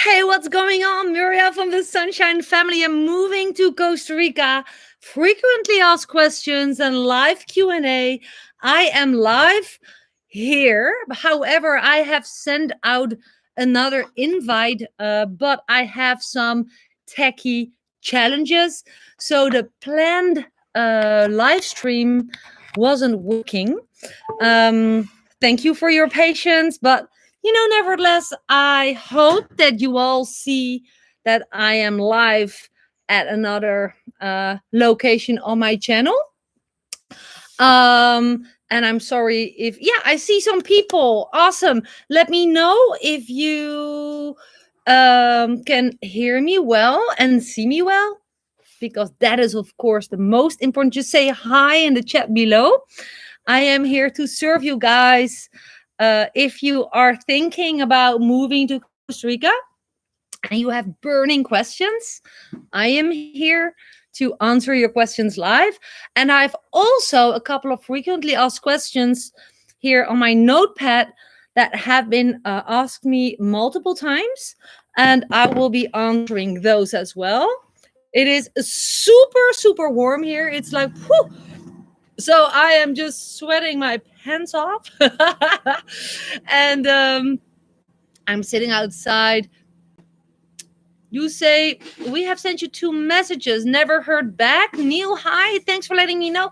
Hey, what's going on? Muriel from the Sunshine Family. I'm moving to Costa Rica. Frequently asked questions and live Q&A. I am live here. However, I have sent out another invite, but I have some techie challenges. So the planned live stream wasn't working. Thank you for your patience, but nevertheless, I hope that you all see that I am live at another location on my channel. And I'm sorry if, yeah, I see some people. Awesome. Let me know if you can hear me well and see me well, because that is, of course, the most important. Just say hi in the chat below. I am here to serve you guys. If you are thinking about moving to Costa Rica and you have burning questions, I am here to answer your questions live. And I've also a couple of frequently asked questions here on my notepad that have been asked me multiple times, and I will be answering those as well. It is super warm here. It's like, whew. So I am just sweating my pants off. And I'm sitting outside. You say, we have sent you 2 messages, never heard back. Neil, hi, thanks for letting me know.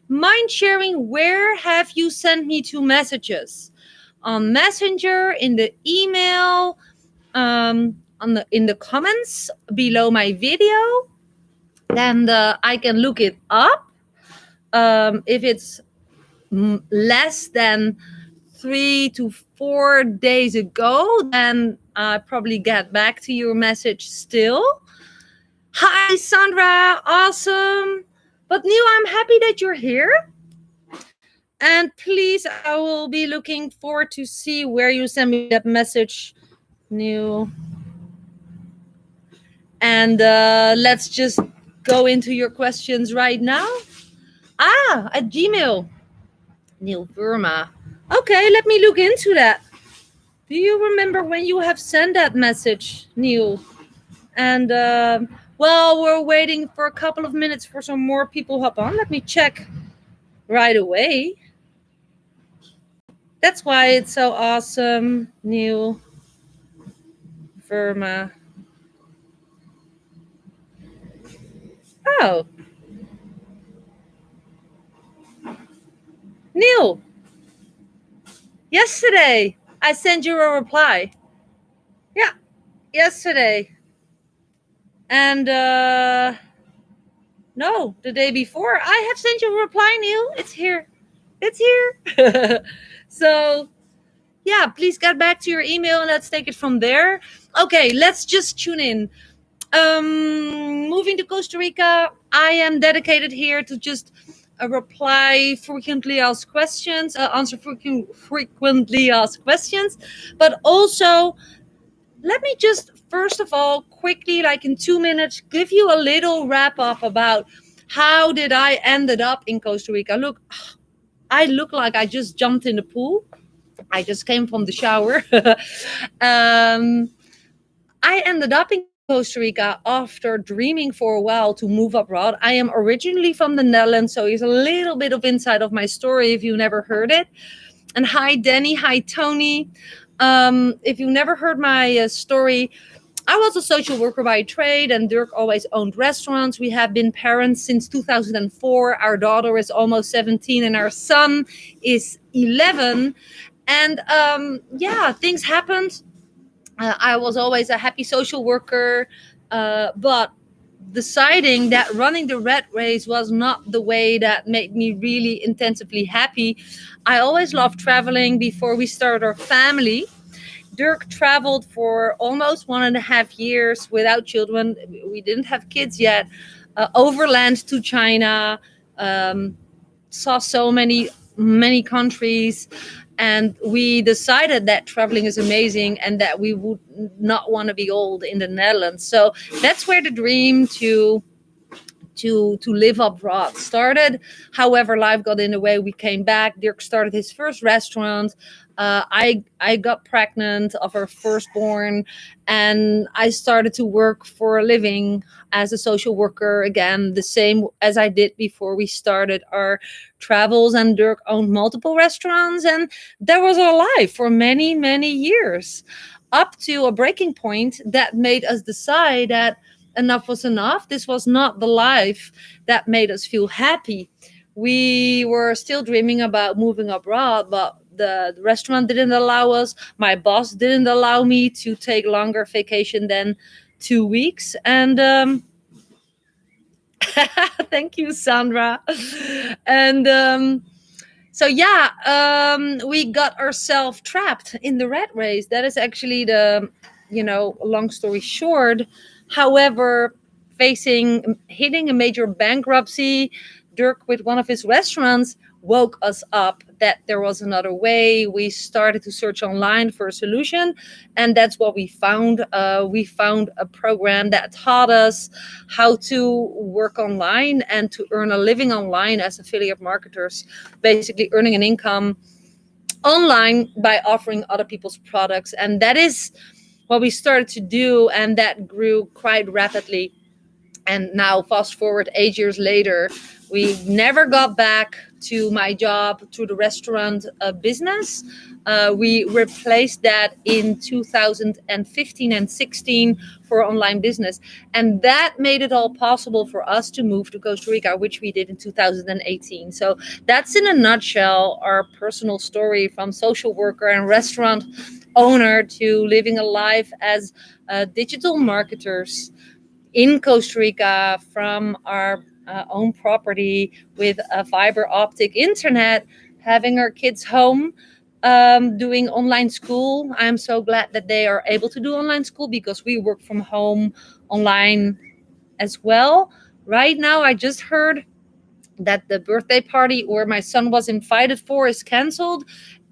Mind sharing, where have you sent me 2 messages? On Messenger, in the email, in the comments below my video. Then I can look it up. If it's less than 3 to 4 days ago, then I probably get back to your message still. Hi, Sandra. Awesome. But Neil, I'm happy that you're here. And please, I will be looking forward to see where you send me that message, Neil. And let's just go into your questions right now. At Gmail. Neil Verma. Okay, let me look into that. Do you remember when you have sent that message, Neil? And well, we're waiting for a couple of minutes for some more people hop on. Let me check right away. That's why it's so awesome, Neil Verma. Oh. Neil, yesterday I sent you a reply. Yeah, yesterday. And no, the day before I have sent you a reply, Neil. It's here. It's here. So yeah, please get back to your email and let's take it from there. Okay, let's just tune in. Moving to Costa Rica, I am dedicated here to just reply frequently asked questions, answer frequently asked questions, but also let me just first of all quickly, like in 2 minutes, give you a little wrap up about how did I ended up in Costa Rica. Look, I look like I just jumped in the pool. I just came from the shower. I ended up in Costa Rica after dreaming for a while to move abroad. I am originally from the Netherlands, so here's a little bit of insight of my story if you never heard it. And hi, Danny. Hi, Tony. If you never heard my story, I was a social worker by trade, and Dirk always owned restaurants. We have been parents since 2004. Our daughter is almost 17 and our son is 11. And yeah, things happened. I was always a happy social worker, but deciding that running the rat race was not the way that made me really intensively happy. I always loved traveling before we started our family. Dirk traveled for almost 1.5 years without children. We didn't have kids yet. Overland to China, saw so many countries. And we decided that traveling is amazing and that we would not want to be old in the Netherlands. So that's where the dream to to live abroad started. However, life got in the way. We came back. Dirk started his first restaurant. I got pregnant of our firstborn, and I started to work for a living as a social worker again, the same as I did before we started our travels. And Dirk owned multiple restaurants, and that was our life for many, many years, up to a breaking point that made us decide that enough was enough. This was not the life that made us feel happy. We were still dreaming about moving abroad, but the restaurant didn't allow us. My boss didn't allow me to take longer vacation than 2 weeks. And thank you, Sandra. And so yeah, we got ourselves trapped in the rat race. That is actually the, long story short. However, hitting a major bankruptcy, Dirk with one of his restaurants woke us up that there was another way. We started to search online for a solution, and that's what we found. We found a program that taught us how to work online and to earn a living online as affiliate marketers, basically earning an income online by offering other people's products. And that is what we started to do, and that grew quite rapidly. And now, fast forward 8 years later, we never got back to my job, to the restaurant business. We replaced that in 2015 and 16 for online business. And that made it all possible for us to move to Costa Rica, which we did in 2018. So that's in a nutshell our personal story, from social worker and restaurant owner to living a life as digital marketers in Costa Rica from our own property with a fiber optic internet, having our kids home, doing online school. I'm so glad that they are able to do online school because we work from home online as well. Right now, I just heard that the birthday party where my son was invited for is canceled.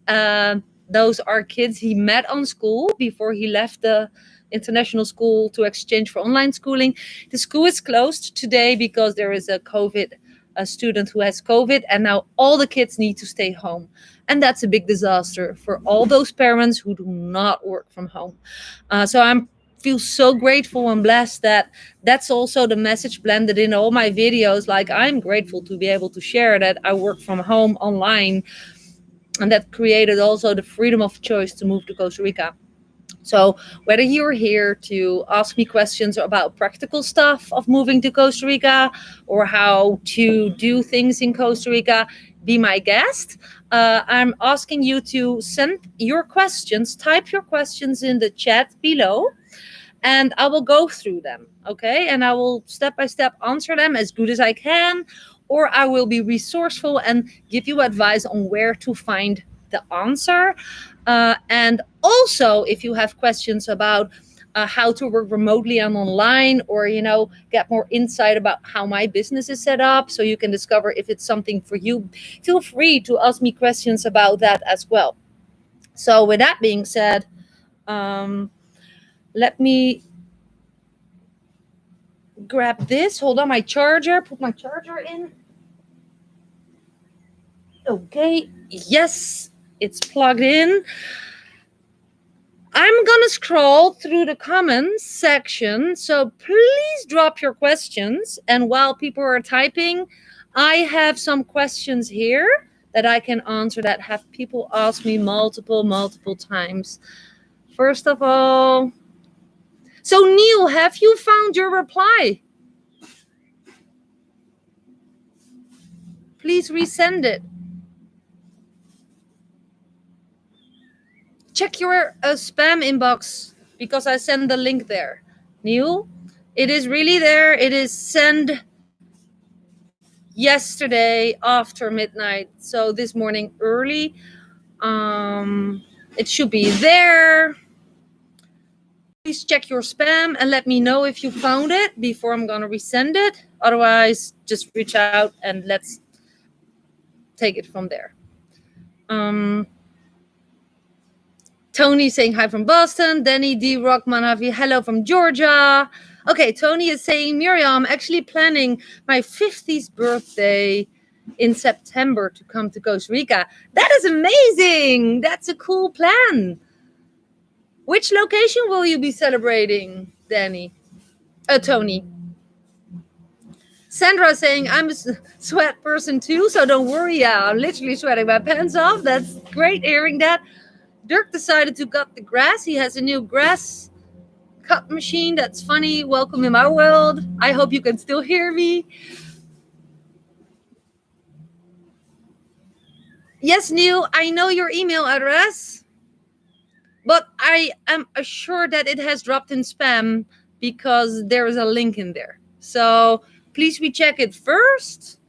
Those are kids he met on school before he left the international school to exchange for online schooling. The school is closed today because there is a student who has COVID, and now all the kids need to stay home. And that's a big disaster for all those parents who do not work from home. So I'm feel so grateful and blessed that that's also the message blended in all my videos. Like, I'm grateful to be able to share that I work from home online, and that created also the freedom of choice to move to Costa Rica. So whether you're here to ask me questions about practical stuff of moving to Costa Rica or how to do things in Costa Rica, be my guest. I'm asking you to send your questions, type your questions in the chat below, and I will go through them, okay? And I will step by step answer them as good as I can, or I will be resourceful and give you advice on where to find the answer. And also, if you have questions about how to work remotely and online, or get more insight about how my business is set up, so you can discover if it's something for you, feel free to ask me questions about that as well. So with that being said, let me grab this. Hold on, my charger. Put my charger in. Okay. Yes, it's plugged in. I'm gonna scroll through the comments section, so please drop your questions. And while people are typing, I have some questions here that I can answer that have people ask me multiple times. First of all, so Neil, have you found your reply? Please resend it. Check your spam inbox because I send the link there. Neil, it is really there. It is sent yesterday after midnight, so this morning early. It should be there. Please check your spam and let me know if you found it before I'm gonna resend it. Otherwise, just reach out and let's take it from there. Tony saying hi from Boston. Danny D. Rockmanavi, hello from Georgia. Okay, Tony is saying, Miriam, I'm actually planning my 50th birthday in September to come to Costa Rica. That is amazing. That's a cool plan. Which location will you be celebrating, Danny? Tony. Sandra saying, I'm a sweat person too, so don't worry. Yeah, I'm literally sweating my pants off. That's great hearing that. Dirk decided to cut the grass. He has a new grass cut machine. That's funny. Welcome in my world. I hope you can still hear me. Yes, Neil, I know your email address, but I am assured that it has dropped in spam because there is a link in there. So please recheck it first.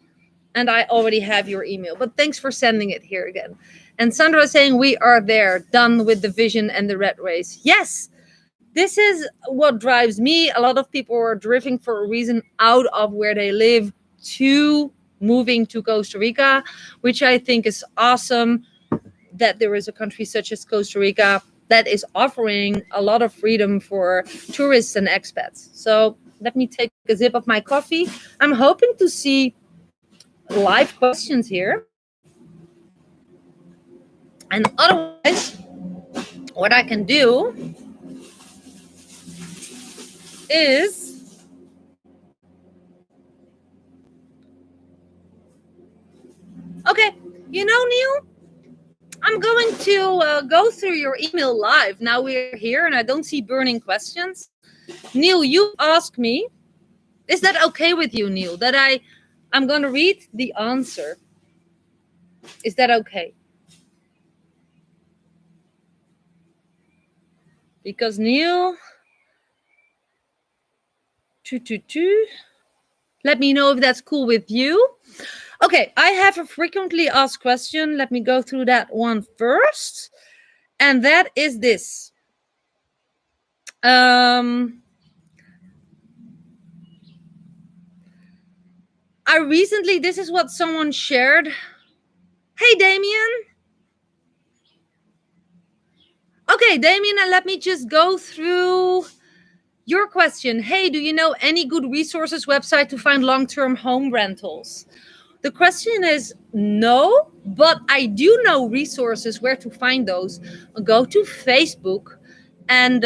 And I already have your email, but thanks for sending it here again. And Sandra is saying, we are there, done with the vision and the red race. Yes, this is what drives me. A lot of people are driving for a reason out of where they live to moving to Costa Rica, which I think is awesome that there is a country such as Costa Rica that is offering a lot of freedom for tourists and expats. So let me take a sip of my coffee. I'm hoping to see live questions here. And otherwise, what I can do is okay, you know, Neil, I'm going to go through your email live. Now we're here and I don't see burning questions. Neil, you asked me, is that okay with you, Neil, that I'm going to read the answer? Is that okay? Because Neil, let me know if that's cool with you. Okay, I have a frequently asked question. Let me go through that one first. And that is this. I recently, this is what someone shared. Hey, Damien. Okay, Damien, and let me just go through your question. Hey, do you know any good resources website to find long-term home rentals? The question is no, but I do know resources where to find those. Go to Facebook and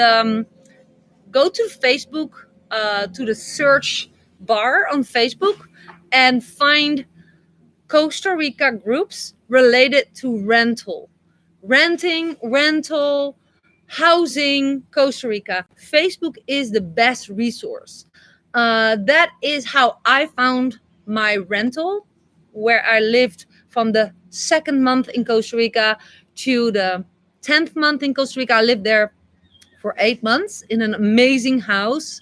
go to Facebook, to the search bar on Facebook and find Costa Rica groups related to rental, housing, Costa Rica. Facebook is the best resource. That is how I found my rental, where I lived from the second month in Costa Rica to the 10th month in Costa Rica. I lived there for 8 months in an amazing house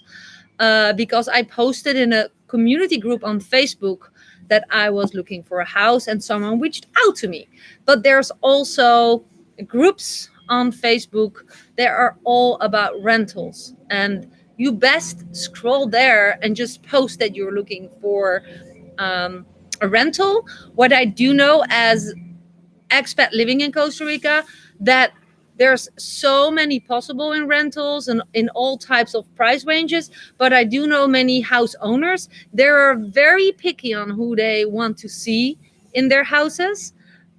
because I posted in a community group on Facebook that I was looking for a house and someone reached out to me. But there's also groups on Facebook. They are all about rentals, and you best scroll there and just post that you're looking for a rental. What I do know as expat living in Costa Rica, that there's so many possible in rentals and in all types of price ranges. But I do know many house owners, they're very picky on who they want to see in their houses.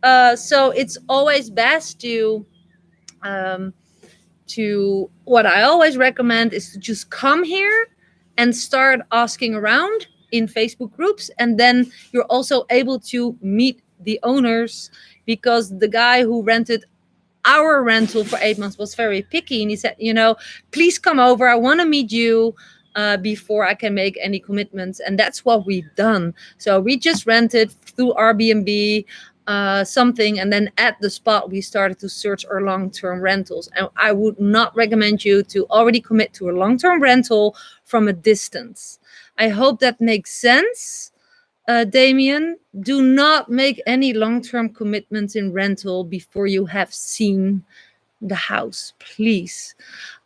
So it's always best to what I always recommend is to just come here and start asking around in Facebook groups. And then you're also able to meet the owners, because the guy who rented our rental for 8 months was very picky, and he said, please come over, I want to meet you before I can make any commitments. And that's what we've done. So we just rented through Airbnb something, and then at the spot we started to search our long-term rentals. And I would not recommend you to already commit to a long-term rental from a distance. I hope that makes sense. Damien, do not make any long-term commitments in rental before you have seen the house, please.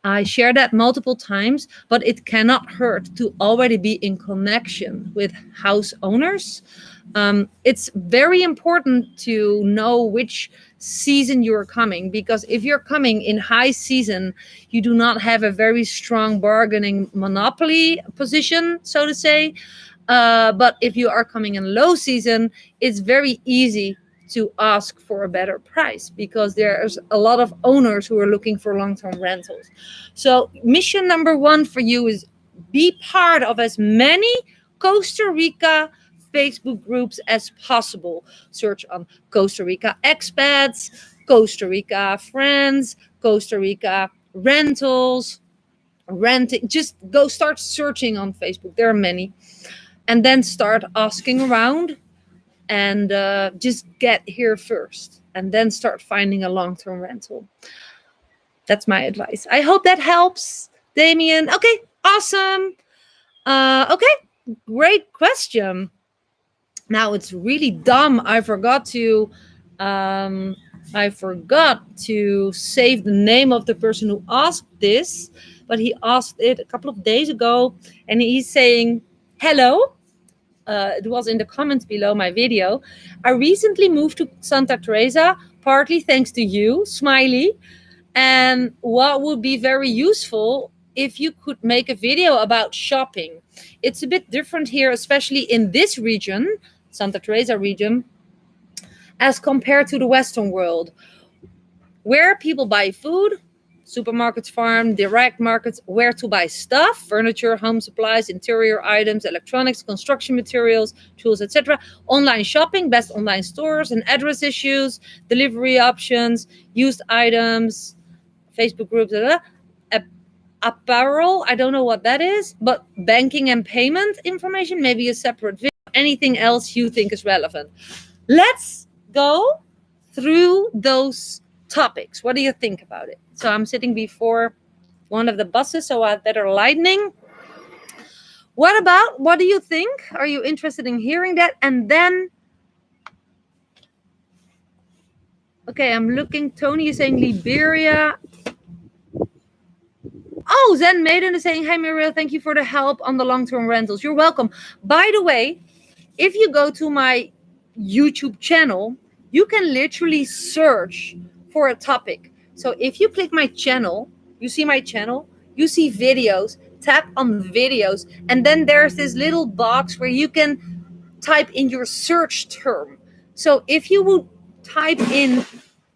I share that multiple times, but it cannot hurt to already be in connection with house owners. It's very important to know which season you're coming, because if you're coming in high season, you do not have a very strong bargaining monopoly position, so to say. But if you are coming in low season, it's very easy to ask for a better price, because there's a lot of owners who are looking for long-term rentals. So mission number one for you is be part of as many Costa Rica Facebook groups as possible. Search on Costa Rica expats, Costa Rica friends, Costa Rica rentals, renting. Just go start searching on Facebook. There are many. And then start asking around, and just get here first, and then start finding a long-term rental. That's my advice. I hope that helps, Damien. Okay, awesome. Okay, great question. Now it's really dumb. I forgot to save the name of the person who asked this, but he asked it a couple of days ago, and he's saying, hello. It was in the comments below my video. I recently moved to Santa Teresa, partly thanks to you, smiley. And what would be very useful if you could make a video about shopping. It's a bit different here, especially in this region, Santa Teresa region, as compared to the Western world, where people buy food, supermarkets, farm, direct markets, where to buy stuff, furniture, home supplies, interior items, electronics, construction materials, tools, etc. Online shopping, best online stores and address issues, delivery options, used items, Facebook groups, apparel, I don't know what that is, but banking and payment information, maybe a separate video, anything else you think is relevant. Let's go through those topics. What do you think about it? So I'm sitting before one of the buses, so I have better lighting. What do you think? Are you interested in hearing that? And then, okay, I'm looking. Tony is saying Liberia. Oh, Zen Maiden is saying, hey, Muriel, thank you for the help on the long-term rentals. You're welcome. By the way, if you go to my YouTube channel, you can literally search for a topic. So if you click my channel, you see my channel, you see videos, tap on videos, and then there's this little box where you can type in your search term. So if you would type in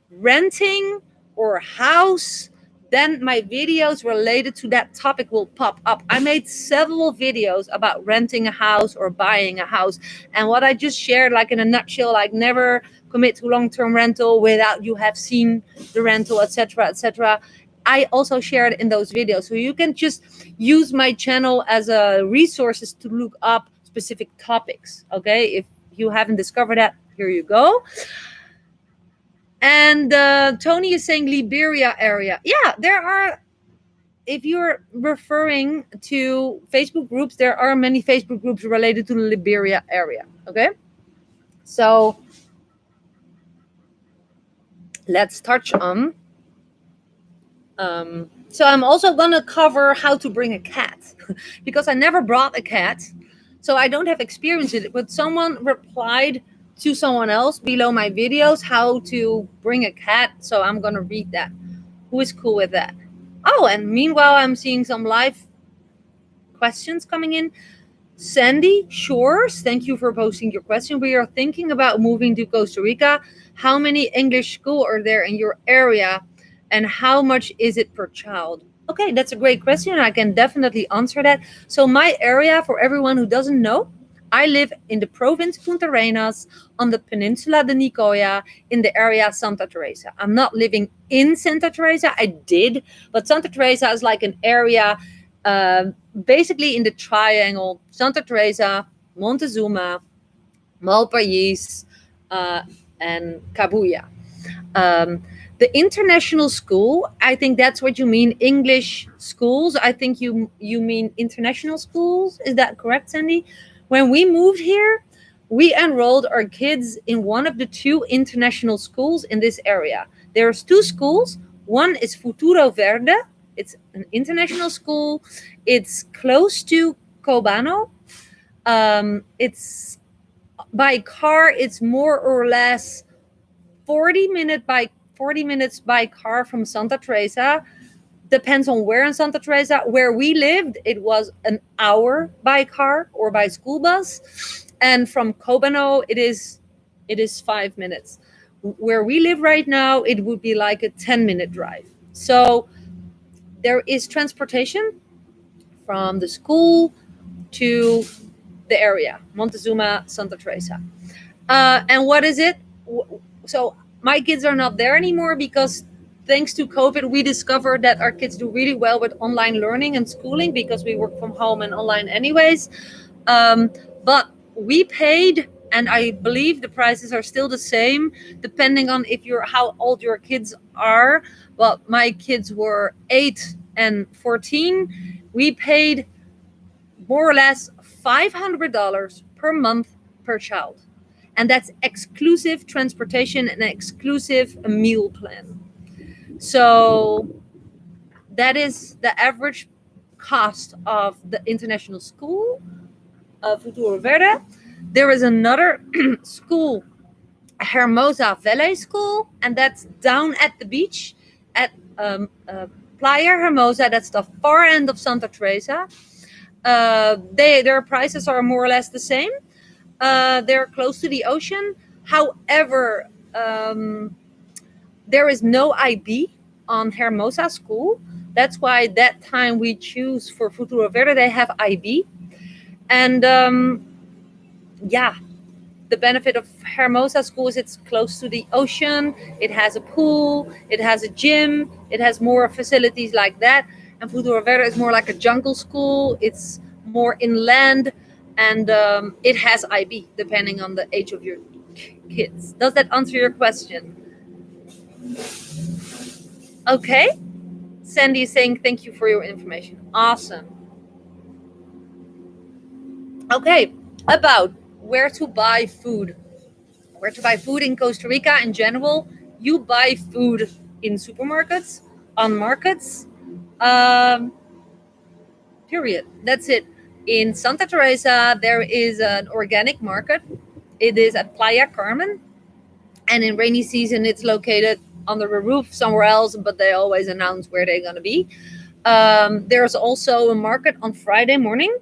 renting or house, then my videos related to that topic will pop up. I made several videos about renting a house or buying a house. And what I just shared, like in a nutshell, like never commit to long-term rental without you have seen the rental, etc., etc. I also shared in those videos. So you can just use my channel as a resources to look up specific topics. Okay, if you haven't discovered that, here you go. And Tony is saying Liberia area. Yeah, there are, if you're referring to Facebook groups, there are many Facebook groups related to the Liberia area. Okay, so let's touch on. So I'm also going to cover how to bring a cat because I never brought a cat. So I don't have experience in it, but someone replied to someone else below my videos how to bring a cat. So I'm going to read that. Who is cool with that? Oh, and meanwhile, I'm seeing some live questions coming in. Sandy Shores, thank you for posting your question. We are thinking about moving to Costa Rica. How many English schools are there in your area? And how much is it per child? Okay, that's a great question. I can definitely answer that. So my area, for everyone who doesn't know, I live in the province Punta Arenas on the peninsula de Nicoya in the area Santa Teresa. I'm not living in Santa Teresa. I did, but Santa Teresa is like an area basically in the triangle Santa Teresa, Montezuma, Malpais, and Cabuya. The international school, I think that's what you mean, English schools. I think you mean international schools. Is that correct, Sandy? When we moved here, we enrolled our kids in one of the two international schools in this area. There's two schools. One is Futuro Verde. It's an international school. It's close to Cobano. It's By car, it's more or less 40 minutes by car from Santa Teresa. Depends on where in Santa Teresa. Where we lived, it was an hour by car or by school bus, and from Cobano, it is 5 minutes. Where we live right now, it would be like a 10-minute drive. So there is transportation from the school to the area, Montezuma, Santa Teresa. And what is it? So my kids are not there anymore because thanks to COVID, we discovered that our kids do really well with online learning and schooling because we work from home and online anyways. But we paid, and I believe the prices are still the same, depending on if you're how old your kids are. Well, my kids were 8 and 14. We paid more or less $500 per month per child, and that's exclusive transportation and exclusive meal plan. So that is the average cost of the international school of Futuro Verde. There is another school, Hermosa Valley School, and that's down at the beach at Playa Hermosa. That's the far end of Santa Teresa. Their prices are more or less the same. They're close to the ocean. However, there is no IB on Hermosa School. That's why that time we choose for Futuro Verde, they have IB. And yeah, the benefit of Hermosa School is it's close to the ocean. It has a pool. It has a gym. It has more facilities like that. And Futuro Verde is more like a jungle school. It's more inland, and it has IB depending on the age of your kids. Does that answer your question? Okay. Sandy is saying thank you for your information. Awesome. Okay, about where to buy food. Where to buy food in Costa Rica in general. You buy food in supermarkets, on markets, period. That's it. In Santa Teresa, there is an organic market. It is at Playa Carmen. And in rainy season, it's located under a roof somewhere else, but they always announce where they're going to be. There's also a market on Friday morning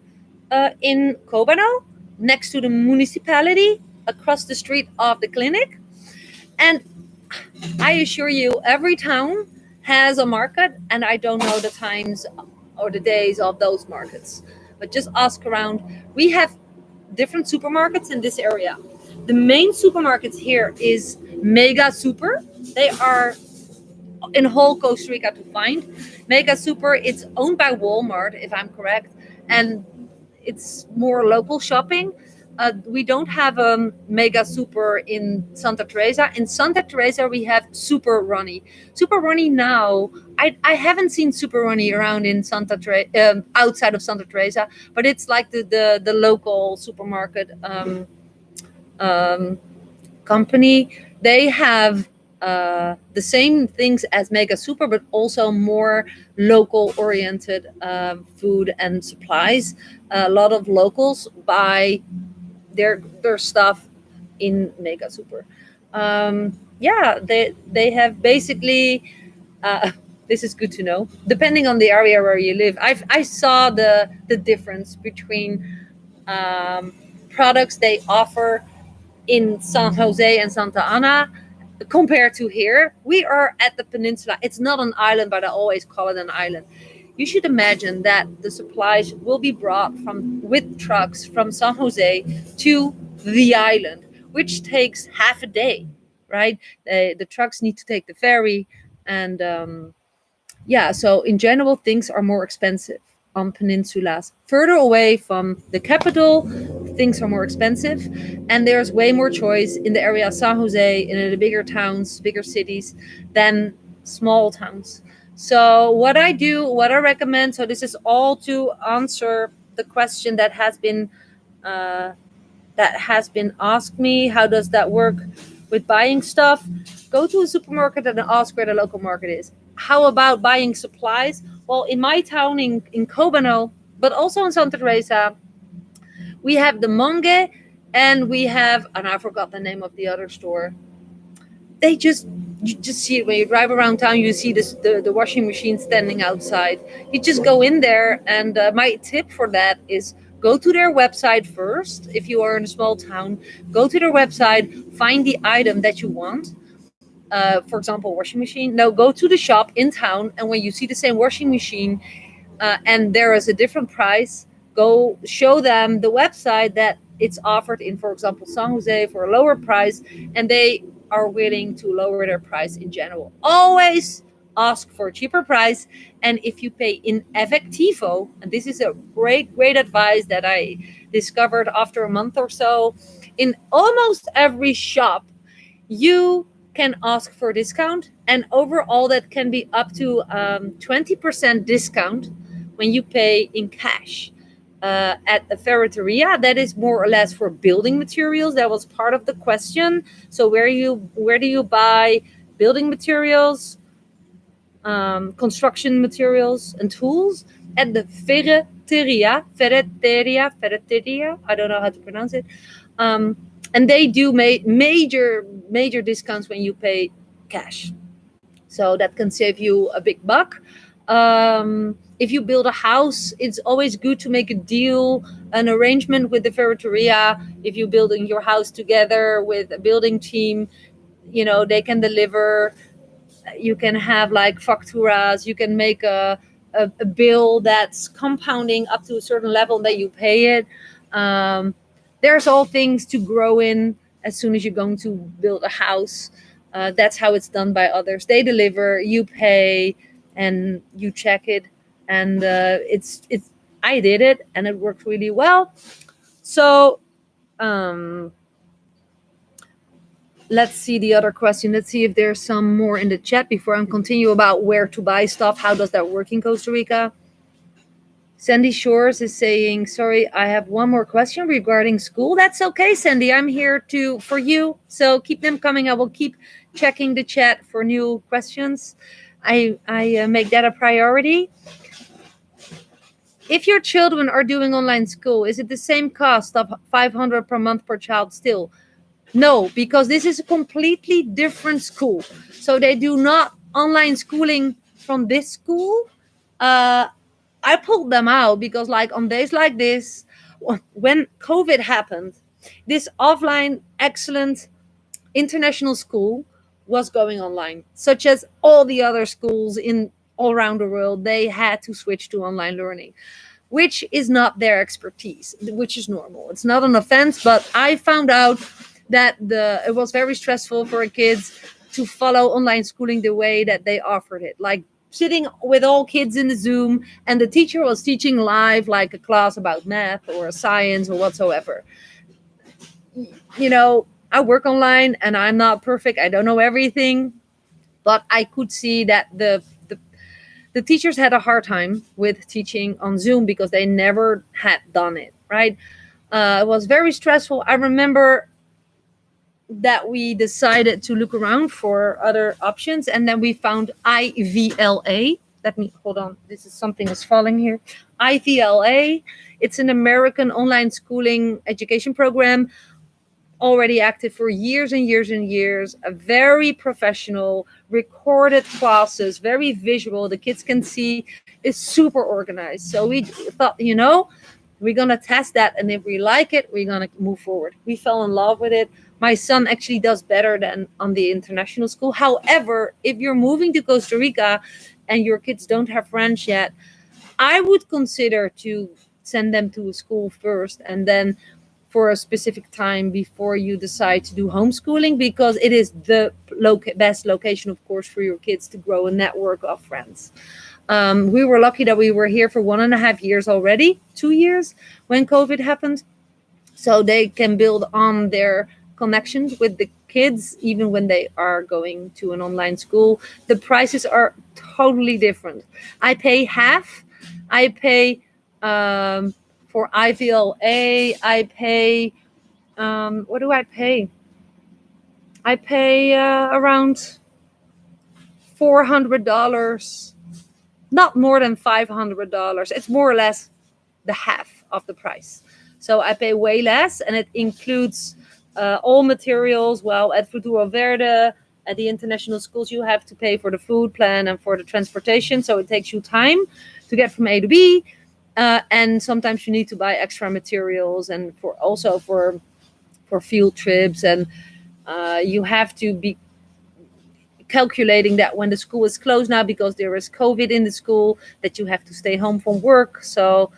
in Cobano, next to the municipality, across the street of the clinic. And I assure you, every town has a market, and I don't know the times or the days of those markets, but just ask around. We have different supermarkets in this area. The main supermarkets here is Mega Super. They are in whole Costa Rica to find. Mega Super, it's owned by Walmart, if I'm correct, and it's more local shopping. We don't have a Mega Super in Santa Teresa. In Santa Teresa, we have Super Ronnie. Super Ronnie now, I haven't seen Super Ronnie around in outside of Santa Teresa, but it's like the local supermarket company. They have the same things as Mega Super, but also more local oriented food and supplies. A lot of locals buy their stuff in Mega Super. Yeah, they have basically. This is good to know. Depending on the area where you live, I saw the difference between products they offer in San Jose and Santa Ana compared to here. We are at the peninsula. It's not an island, but I always call it an island. You should imagine that the supplies will be brought with trucks from San Jose to the island, which takes half a day, right? The trucks need to take the ferry, and yeah, so in general, things are more expensive on peninsulas. Further away from the capital, things are more expensive, and there's way more choice in the area of San Jose, in the bigger towns, bigger cities, than small towns. So what I recommend, so this is all to answer the question that has been asked me. How does that work with buying stuff? Go to a supermarket and ask where the local market is. How about buying supplies? Well, in my town in Cobano, but also in Santa Teresa, we have the Monge And we have, and I forgot the name of the other store. They just, you just see it when you drive around town. You see the washing machine standing outside. You just go in there, and my tip for that is go to their website first. If you are in a small town, go to their website, find the item that you want. For example, washing machine. No, go to the shop in town, and when you see the same washing machine, and there is a different price, go show them the website that it's offered in, for example, San Jose for a lower price, and they are willing to lower their price in general. Always ask for a cheaper price. And if you pay in efectivo, and this is a great advice that I discovered after a month or so, in almost every shop you can ask for a discount, and overall that can be up to 20% discount when you pay in cash. At a ferreteria, that is more or less for building materials. That was part of the question. So where do you buy building materials, construction materials, and tools? At the ferreteria. I don't know how to pronounce it. And they do major discounts when you pay cash. So that can save you a big buck. If you build a house, it's always good to make a deal, an arrangement with the ferreteria. If you're building your house together with a building team, they can deliver. You can have like facturas. You can make a bill that's compounding up to a certain level that you pay it. There's all things to grow in as soon as you're going to build a house. That's how it's done by others. They deliver, you pay, and you check it. And it's I did it, and it worked really well. So let's see the other question. Let's see if there's some more in the chat before I continue about where to buy stuff. How does that work in Costa Rica? Sandy Shores is saying, sorry, I have one more question regarding school. That's okay, Sandy. I'm here for you. So keep them coming. I will keep checking the chat for new questions. I make that a priority. If your children are doing online school, is it the same cost of $500 per month per child still? No, because this is a completely different school. So they do not online schooling from this school. I pulled them out because, like, on days like this, when COVID happened, this offline, excellent international school was going online, such as all the other schools in all around the world. They had to switch to online learning, which is not their expertise, which is normal. It's not an offense, but I found out that it was very stressful for kids to follow online schooling the way that they offered it, like sitting with all kids in the Zoom, and the teacher was teaching live, like a class about math or science or whatsoever. I work online, and I'm not perfect. I don't know everything, but I could see that the teachers had a hard time with teaching on Zoom because they never had done it, right? It was very stressful. I remember that we decided to look around for other options, and then we found IVLA. Let me hold on. Something is falling here. IVLA. It's an American online schooling education program, already active for years and years and years. A very professional, recorded classes, very visual. The kids can see. It's super organized. So we thought, we're going to test that. And if we like it, we're going to move forward. We fell in love with it. My son actually does better than on the international school. However, if you're moving to Costa Rica and your kids don't have French yet, I would consider to send them to a school first, and then for a specific time before you decide to do homeschooling, because it is the best location, of course, for your kids to grow a network of friends. We were lucky that we were here for 1.5 years already, 2 years when COVID happened. So they can build on their connections with the kids, even when they are going to an online school. The prices are totally different. I pay half. I pay for IVLA. I pay, what do I pay? I pay around $400, not more than $500. It's more or less the half of the price. So I pay way less, and it includes all materials. Well, at Futuro Verde, at the international schools, you have to pay for the food plan and for the transportation. So it takes you time to get from A to B. And sometimes you need to buy extra materials, and for field trips, and you have to be calculating that when the school is closed now because there is COVID in the school, that you have to stay home from work. So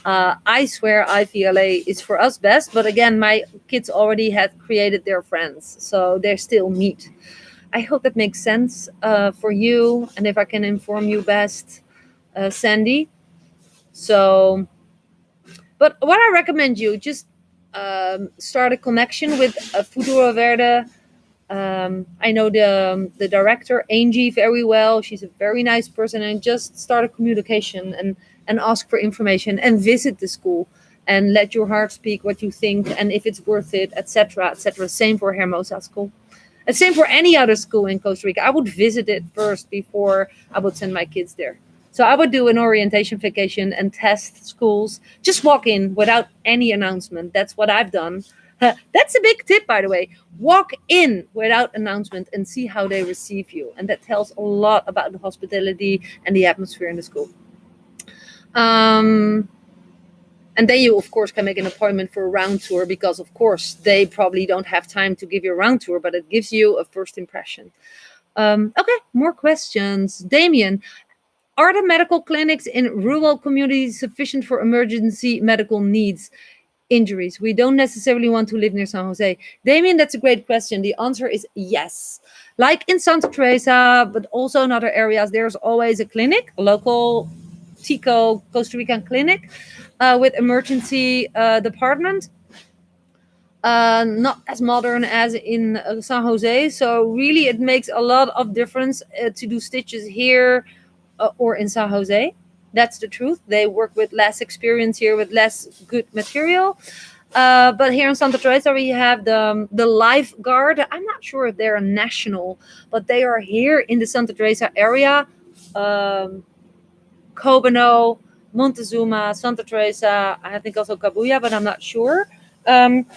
I swear IVLA is for us best. But again, my kids already had created their friends, so they still meet. I hope that makes sense for you, and if I can inform you best, Sandy. So, but what I recommend you just start a connection with Futuro Verde. I know the director Angie very well. She's a very nice person, and just start a communication and ask for information and visit the school and let your heart speak what you think and if it's worth it, etc., etc. Same for Hermosa School. And same for any other school in Costa Rica. I would visit it first before I would send my kids there. So I would do an orientation vacation and test schools. Just walk in without any announcement. That's what I've done. That's a big tip, by the way. Walk in without announcement and see how they receive you. And that tells a lot about the hospitality and the atmosphere in the school. And then you, of course, can make an appointment for a round tour because, of course, they probably don't have time to give you a round tour, but it gives you a first impression. Okay, more questions. Damien, are the medical clinics in rural communities sufficient for emergency medical needs? Injuries. We don't necessarily want to live near San Jose. Damien, that's a great question. The answer is yes. Like in Santa Teresa, but also in other areas, there's always a clinic, a local Tico Costa Rican clinic with emergency department. Not as modern as in San Jose. So really it makes a lot of difference to do stitches here or in San Jose. That's the truth. They work with less experience here, with less good material. But here in Santa Teresa, we have the lifeguard. I'm not sure if they're a national, but they are here in the Santa Teresa area. Cobano, Montezuma, Santa Teresa, I think also Cabuya, but I'm not sure. That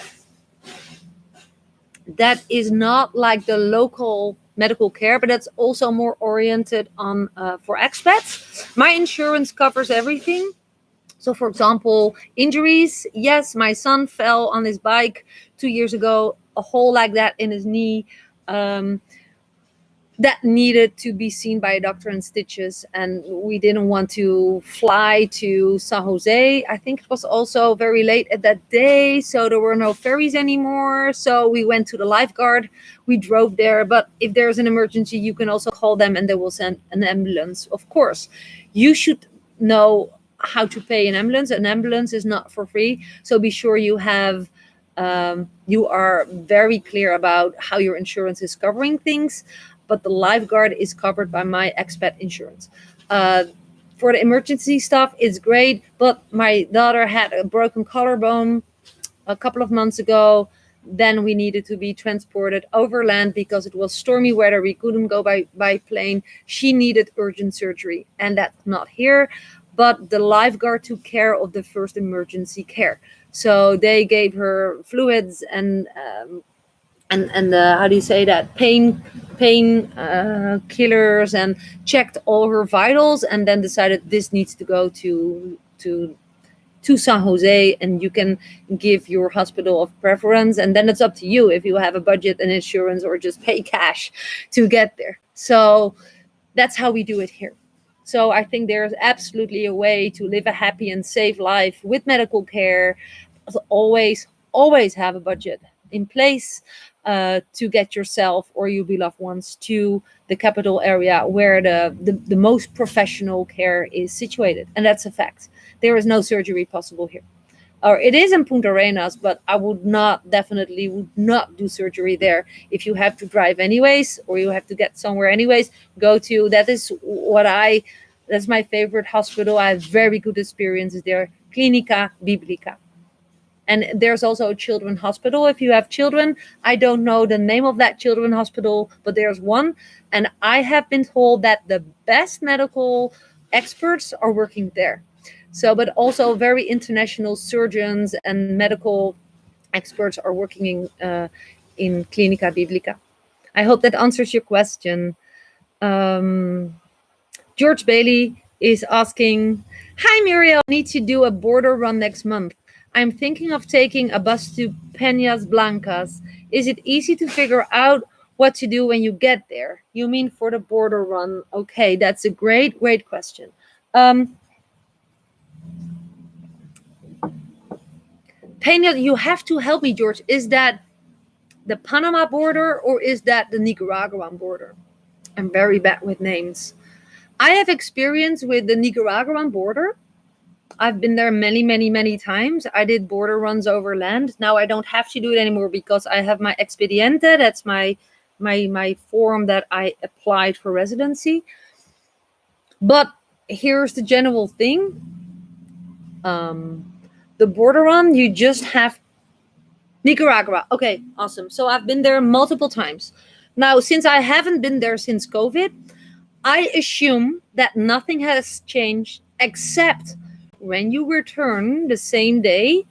is not like the local medical care, but that's also more oriented on for expats. My insurance covers everything. So, for example, injuries. Yes, my son fell on his bike 2 years ago, a hole like that in his knee. That needed to be seen by a doctor and stitches, and we didn't want to fly to San Jose. I think it was also very late at that day, so there were no ferries anymore. So we went to the lifeguard. We drove there, but if there's an emergency, you can also call them and they will send an ambulance. Of course, you should know how to pay an ambulance. An ambulance is not for free, so be sure you have you are very clear about how your insurance is covering things. But the lifeguard is covered by my expat insurance. For the emergency stuff, it's great. But my daughter had a broken collarbone a couple of months ago. Then we needed to be transported overland because it was stormy weather. We couldn't go by plane. She needed urgent surgery, and that's not here. But the lifeguard took care of the first emergency care. So they gave her fluids and how do you say that, pain killers, and checked all her vitals, and then decided this needs to go to San Jose, and you can give your hospital of preference, and then it's up to you if you have a budget and insurance or just pay cash to get there. So that's how we do it here. So I think there's absolutely a way to live a happy and safe life with medical care. Always have a budget in place to get yourself or your beloved ones to the capital area where the most professional care is situated. And that's a fact. There is no surgery possible here. Or it is in Punta Arenas, but I would not do surgery there. If you have to drive anyways, or you have to get somewhere anyways, that's my favorite hospital. I have very good experiences there. Clínica Bíblica. And there's also a children's hospital. If you have children, I don't know the name of that children's hospital, but there's one. And I have been told that the best medical experts are working there. So, but also very international surgeons and medical experts are working in Clinica Biblica. I hope that answers your question. George Bailey is asking, "Hi Muriel, I need to do a border run next month. I'm thinking of taking a bus to Peñas Blancas. Is it easy to figure out what to do when you get there?" You mean for the border run? Okay, that's a great question. Peñas, you have to help me, George. Is that the Panama border or is that the Nicaraguan border? I'm very bad with names. I have experience with the Nicaraguan border. I've been there many times. I did border runs over land. Now I don't have to do it anymore because I have my expediente. That's my form that I applied for residency. But here's the general thing. The border run, you just have Nicaragua. Okay, awesome. So I've been there multiple times. Now, since I haven't been there since COVID, I assume that nothing has changed except when you return the same day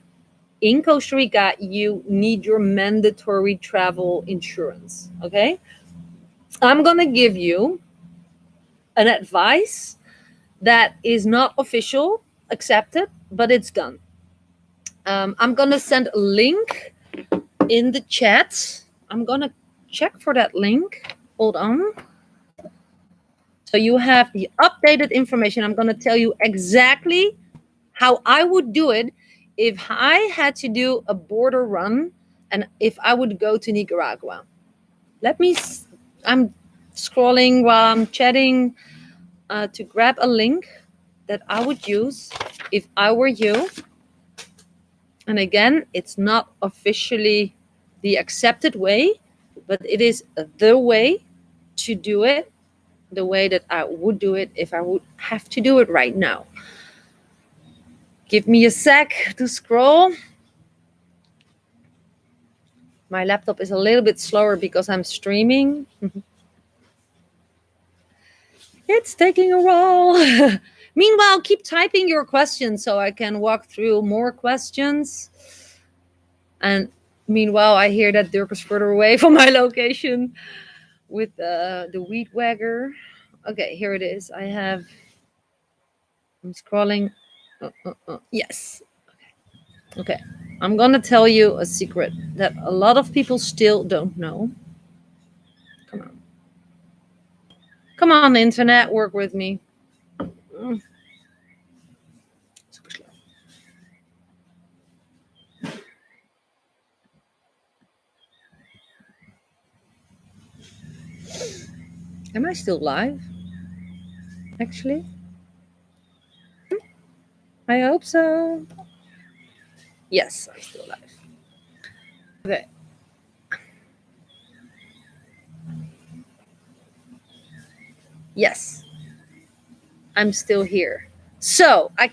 in Costa Rica, you need your mandatory travel insurance. Okay? I'm going to give you an advice that is not official, accepted, but it's done. I'm going to send a link in the chat. I'm going to check for that link. Hold on. So you have the updated information. I'm going to tell you exactly how I would do it if I had to do a border run and if I would go to Nicaragua. I'm scrolling while I'm chatting to grab a link that I would use if I were you. And again, it's not officially the accepted way, but it is the way to do it, the way that I would do it if I would have to do it right now. Give me a sec to scroll. My laptop is a little bit slower because I'm streaming. It's taking a while. Meanwhile, keep typing your questions so I can walk through more questions. And meanwhile, I hear that Dirk is further away from my location with the weed wagger. Okay, here it is. I'm scrolling. Yes. Okay. I'm going to tell you a secret that a lot of people still don't know. Come on, internet, work with me. Super slow. Am I still live? Actually? I hope so. Yes, I'm still live. Okay. Yes, I'm still here. So I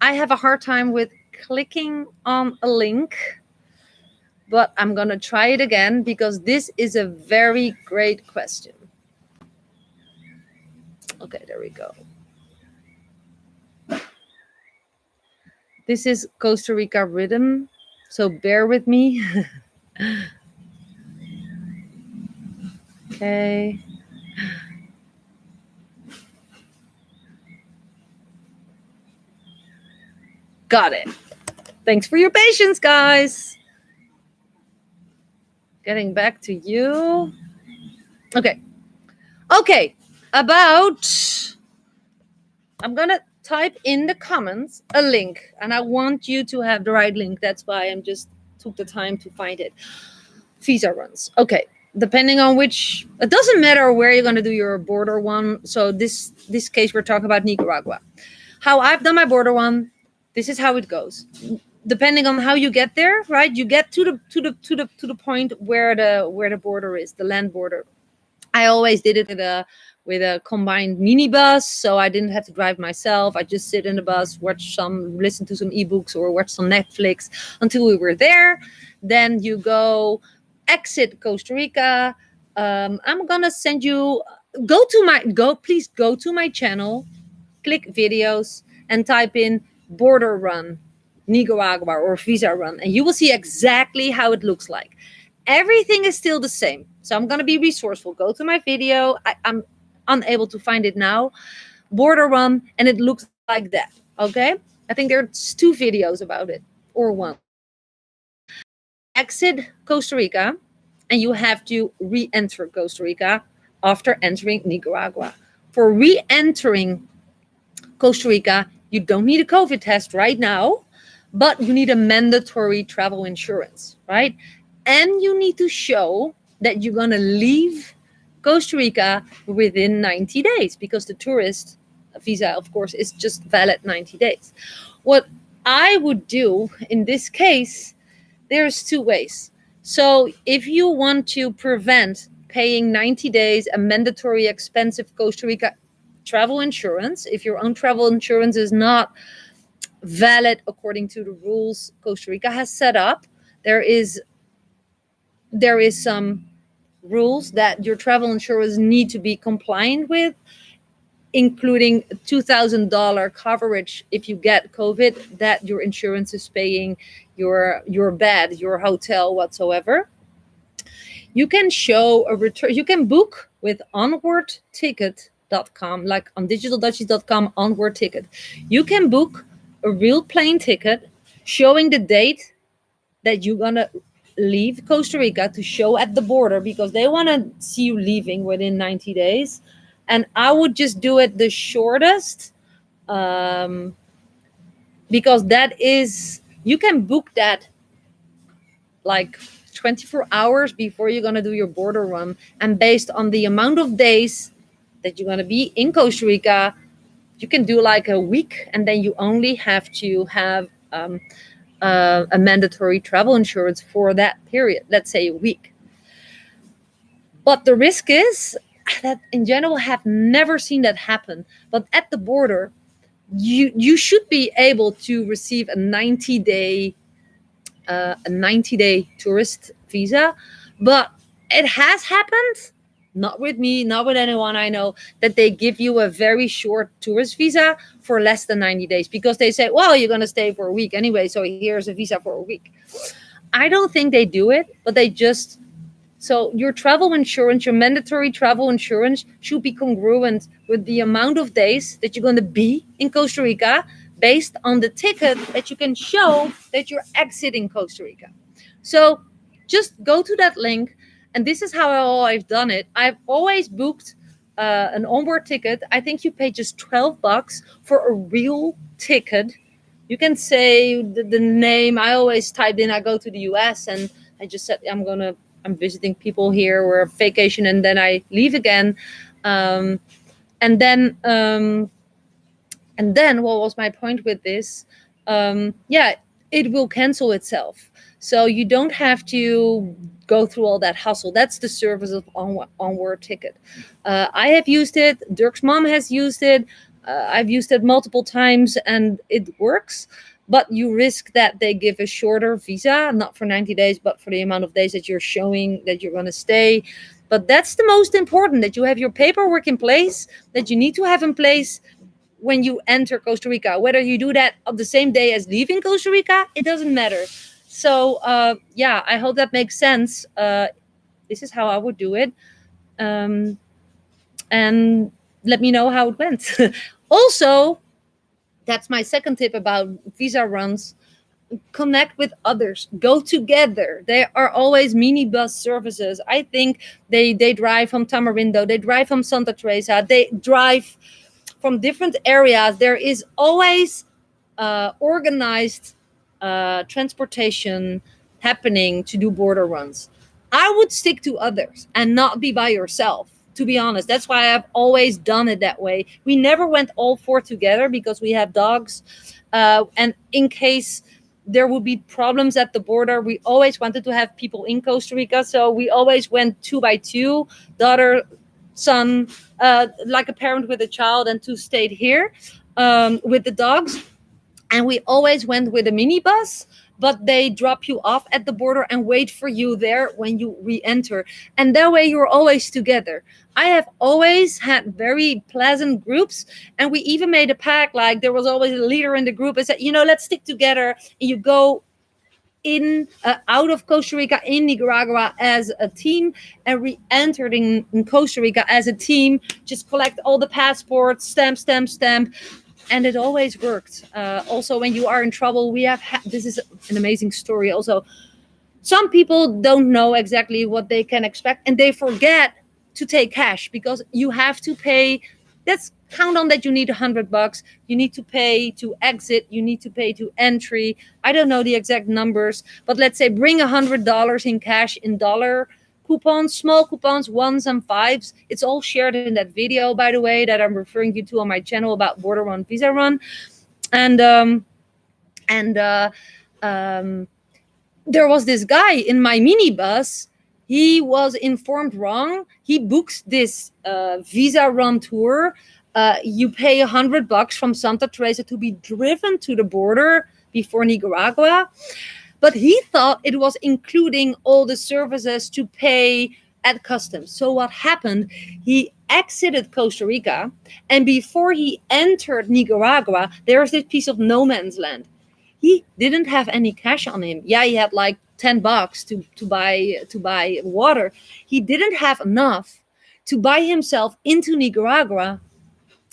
have a hard time with clicking on a link, but I'm going to try it again because this is a very great question. Okay, there we go. This is Costa Rica rhythm, so bear with me. Okay. Got it. Thanks for your patience, guys. Getting back to you. Okay. I'm going to type in the comments a link, and I want you to have the right link. That's why I'm just took the time to find it. Visa runs. Okay. Depending on which, it doesn't matter where you're going to do your border one. So this case, we're talking about Nicaragua. How I've done my border one, this is how it goes. Depending on how you get there, right? You get to the point where the border is, the land border. I always did it with a combined minibus, so I didn't have to drive myself. I just sit in the bus, listen to some ebooks or watch some Netflix until we were there. Then you exit Costa Rica. I'm gonna send you. Please go to my channel, click videos, and type in border run Nicaragua or visa run, and you will see exactly how it looks like. Everything is still the same. So I'm going to be resourceful. Go to my video. I'm unable to find it now. Border run, and it looks like that. Okay. I think there's 2 videos about it, or one. You exit Costa Rica and you have to re-enter Costa Rica after entering Nicaragua. For re-entering Costa Rica, you don't need a COVID test right now, but you need a mandatory travel insurance, right? And you need to show that you're going to leave Costa Rica within 90 days, because the tourist visa, of course, is just valid 90 days. What I would do in this case, there's 2 ways. So if you want to prevent paying 90 days a mandatory expensive Costa Rica travel insurance, if your own travel insurance is not valid according to the rules Costa Rica has set up, there is some rules that your travel insurers need to be compliant with, including $2,000 coverage if you get COVID, that your insurance is paying your bed, your hotel, whatsoever. You can show a return. You can book with onwardticket.com, like on digitaldutchies.com, onward ticket. You can book a real plane ticket showing the date that you're gonna leave Costa Rica, to show at the border, because they want to see you leaving within 90 days. And I would just do it the shortest, because that is, you can book that like 24 hours before you're going to do your border run. And based on the amount of days that you're going to be in Costa Rica, you can do like a week, and then you only have to have a mandatory travel insurance for that period, let's say a week. But the risk is that in general, have never seen that happen. But at the border, you should be able to receive a 90-day tourist visa. But it has happened, not with me, not with anyone I know, that they give you a very short tourist visa for less than 90 days, because they say, well, you're going to stay for a week anyway, so here's a visa for a week. I don't think they do it, but they just... So your travel insurance, your mandatory travel insurance, should be congruent with the amount of days that you're going to be in Costa Rica, based on the ticket that you can show that you're exiting Costa Rica. So just go to that link, and this is how I've done it. I've always booked an onboard ticket. I think you pay just $12 for a real ticket. You can say the name. I always typed in, I go to the US, and I just said, I'm visiting people here, or vacation, and then I leave again. And then what was my point with this? It will cancel itself. So you don't have to go through all that hustle. That's the service of Onward Ticket. I have used it. Dirk's mom has used it. I've used it multiple times, and it works. But you risk that they give a shorter visa, not for 90 days, but for the amount of days that you're showing that you're going to stay. But that's the most important, that you have your paperwork in place, that you need to have in place when you enter Costa Rica. Whether you do that on the same day as leaving Costa Rica, it doesn't matter. So, I hope that makes sense. This is how I would do it. And let me know how it went. Also, that's my second tip about visa runs. Connect with others. Go together. There are always minibus services. I think they drive from Tamarindo. They drive from Santa Teresa. They drive from different areas. There is always organized transportation happening to do border runs. I would stick to others and not be by yourself. To be honest, that's why I've always done it that way. We never went all 4 together because we have dogs. And in case there would be problems at the border, we always wanted to have people in Costa Rica. So we always went 2 by 2, daughter, son, like a parent with a child, and 2 stayed here with the dogs. And we always went with a minibus. but they drop you off at the border and wait for you there when you re-enter. And that way you're always together. I have always had very pleasant groups, and we even made a pact. Like, there was always a leader in the group and said, let's stick together. And you go in out of Costa Rica, in Nicaragua as a team, and re-entered in Costa Rica as a team. Just collect all the passports, stamp, and it always worked. Also, when you are in trouble, we have this is an amazing story. Also, some people don't know exactly what they can expect, and they forget to take cash, because you have to pay. Let's count on that you need $100. You need to pay to exit. You need to pay to entry. I don't know the exact numbers, but let's say bring $100 in cash in dollar coupons, small coupons, ones and fives. It's all shared in that video, by the way, that I'm referring you to on my channel about Border Run, Visa Run. And there was this guy in my minibus. He was informed wrong. He books this Visa Run tour. You pay $100 from Santa Teresa to be driven to the border before Nicaragua. But he thought it was including all the services to pay at customs. So what happened? He exited Costa Rica, and before he entered Nicaragua, there's this piece of no man's land. He didn't have any cash on him. Yeah, he had like $10 to buy water. He didn't have enough to buy himself into Nicaragua,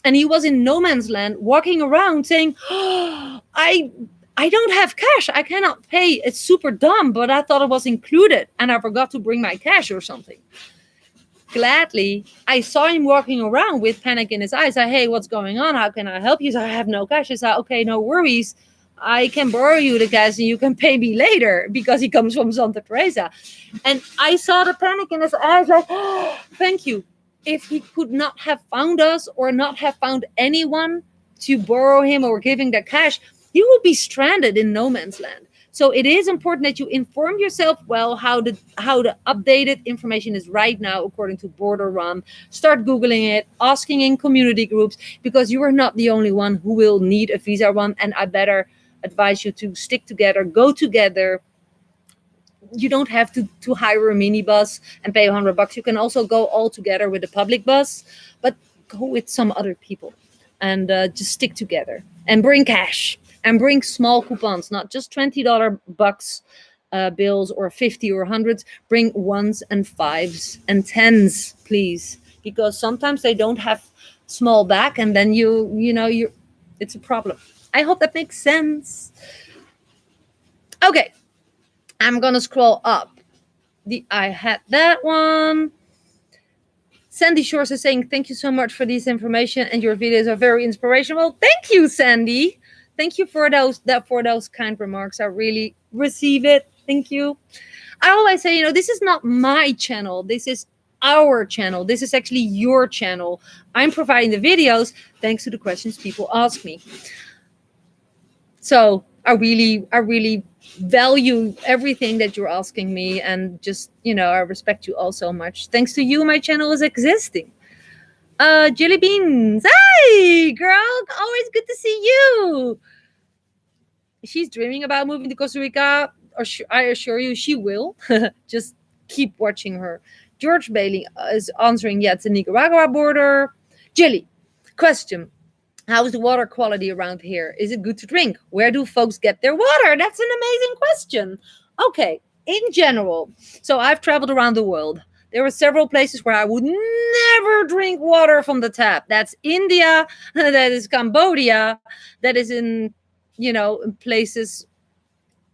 and he was in no man's land, walking around saying, I don't have cash. I cannot pay. It's super dumb, but I thought it was included, and I forgot to bring my cash or something. Gladly, I saw him walking around with panic in his eyes. I said, hey, what's going on? How can I help you? He said, I have no cash. I said, okay, no worries. I can borrow you the cash and you can pay me later, because he comes from Santa Teresa. And I saw the panic in his eyes, like, oh, thank you. If he could not have found us or not have found anyone to borrow him or giving the cash, he would be stranded in no man's land. So it is important that you inform yourself well how the updated information is right now according to Border Run. Start Googling it, asking in community groups, because you are not the only one who will need a Visa Run. And I better advise you to stick together, go together. You don't have to hire a minibus and pay $100. You can also go all together with a public bus, but go with some other people and just stick together and bring cash. And bring small coupons, not just $20 bills or 50 or hundreds. Bring ones and fives and tens, please, because sometimes they don't have small back, and then it's a problem. I hope that makes sense. Okay, I'm gonna scroll up. I had that one. Sandy Shores is saying, thank you so much for this information, and your videos are very inspirational. Thank you, Sandy. Thank you for those kind remarks. I really receive it. Thank you. I always say, this is not my channel. This is our channel. This is actually your channel. I'm providing the videos thanks to the questions people ask me. So I really value everything that you're asking me, and just, I respect you all so much. Thanks to you, my channel is existing. Jelly Beans. Hi, girl. Always good to see you. She's dreaming about moving to Costa Rica. I assure you, she will. Just keep watching her. George Bailey is answering, it's the Nicaragua border. Jelly, question. How is the water quality around here? Is it good to drink? Where do folks get their water? That's an amazing question. Okay, in general. So I've traveled around the world. There were several places where I would never drink water from the tap. That's India, that is Cambodia, that is in, places,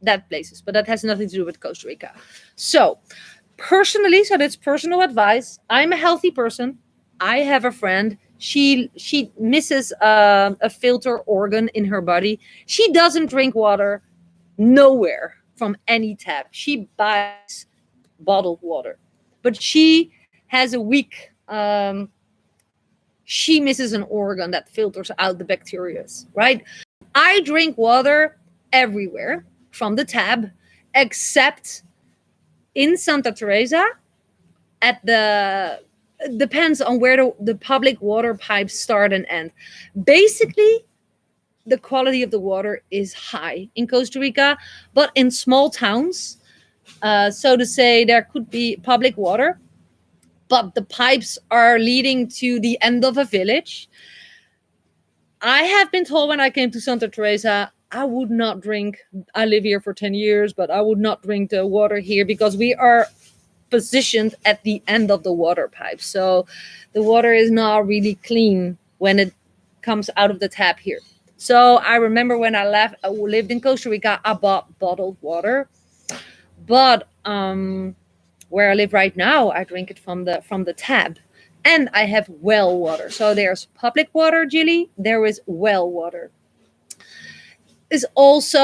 but that has nothing to do with Costa Rica. So personally, that's personal advice. I'm a healthy person. I have a friend. She misses a filter organ in her body. She doesn't drink water nowhere from any tap. She buys bottled water. But she has a weak, she misses an organ that filters out the bacteria, right? I drink water everywhere from the tap, except in Santa Teresa depends on where the public water pipes start and end. Basically, the quality of the water is high in Costa Rica, but in small towns, so to say, there could be public water, but the pipes are leading to the end of a village. I have been told when I came to Santa Teresa, I would not drink. I live here for 10 years, but I would not drink the water here because we are positioned at the end of the water pipe. So the water is not really clean when it comes out of the tap here. So I remember when I lived in Costa Rica, I bought bottled water. But where I live right now, I drink it from the tap. And I have well water. So there's public water, Jilly. There is well water. There's also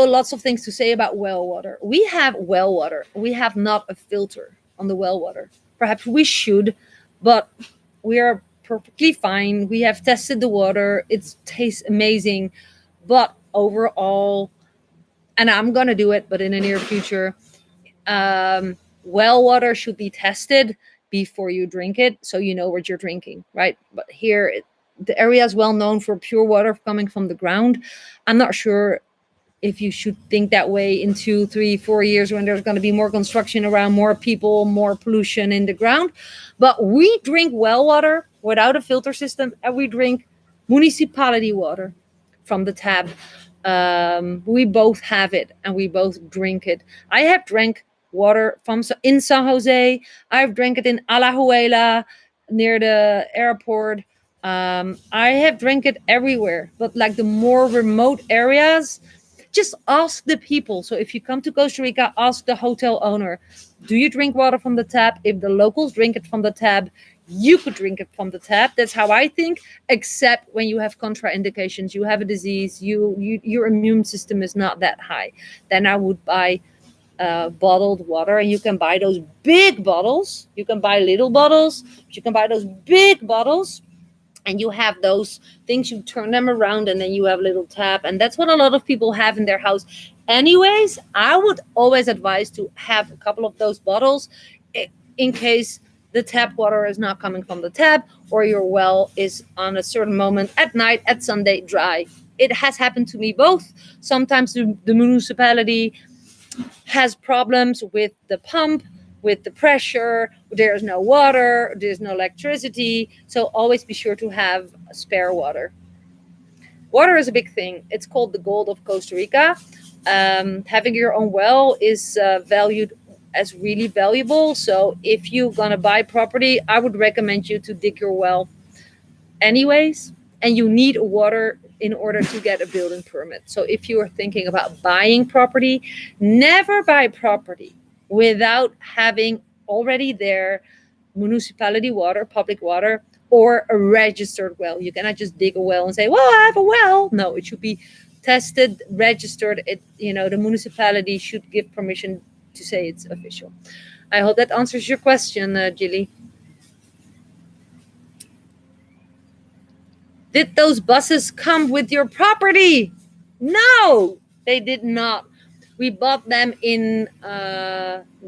lots of things to say about well water. We have well water. We have not a filter on the well water. Perhaps we should, but we are perfectly fine. We have tested the water. It tastes amazing. But overall, and I'm going to do it, but in the near future, well water should be tested before you drink it, so you know what you're drinking, right? But here, the area is well known for pure water coming from the ground. I'm not sure if you should think that way in 2, 3, 4 years when there's going to be more construction around, more people, more pollution in the ground. But we drink well water without a filter system, and we drink municipality water from the tap. We both have it, and we both drink it. I have drank water from in San Jose. I've drank it in Alajuela near the airport. I have drank it everywhere, but like the more remote areas, just ask the people. So if you come to Costa Rica, ask the hotel owner, do you drink water from the tap? If the locals drink it from the tap, you could drink it from the tap. That's how I think, except when you have contraindications, you have a disease, your immune system is not that high. Then I would buy bottled water, and you can buy those big bottles. You can buy little bottles, but you can buy those big bottles, and you have those things, you turn them around, and then you have a little tap. And that's what a lot of people have in their house. Anyways, I would always advise to have a couple of those bottles in case the tap water is not coming from the tap, or your well is on a certain moment at night, at Sunday, dry. It has happened to me both. Sometimes the municipality has problems with the pump, with the pressure, there's no water, there's no electricity. So always be sure to have spare water. Water is a big thing. It's called the gold of Costa Rica. Having your own well is valued as really valuable. So if you're gonna buy property, I would recommend you to dig your well anyways, and you need water in order to get a building permit. So if you are thinking about buying property, never buy property without having already there municipality water, public water, or a registered well. You cannot just dig a well and say, well, I have a well. No, it should be tested, registered. The municipality should give permission to say it's official. I hope that answers your question, Jilly. Did those buses come with your property? No, they did not. We bought them in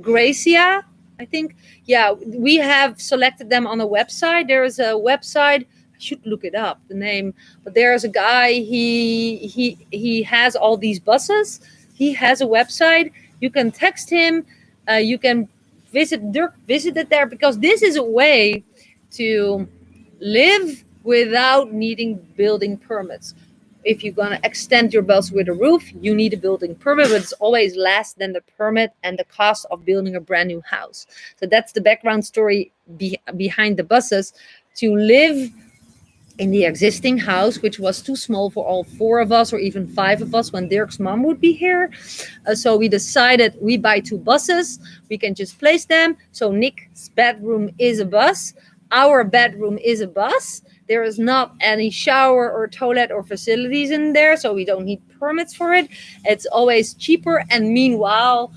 Gracia, I think. Yeah, we have selected them on a website. There is a website. I should look it up, the name. But there's a guy. He has all these buses. He has a website. You can text him. You can visit it there, because this is a way to live without needing building permits. If you're going to extend your bus with a roof, you need a building permit, but it's always less than the permit and the cost of building a brand new house. So that's the background story behind the buses. To live in the existing house, which was too small for all 4 of us or even 5 of us when Dirk's mom would be here. So we decided we buy 2 buses. We can just place them. So Nick's bedroom is a bus. Our bedroom is a bus. There is not any shower or toilet or facilities in there, so we don't need permits for it. It's always cheaper. And meanwhile,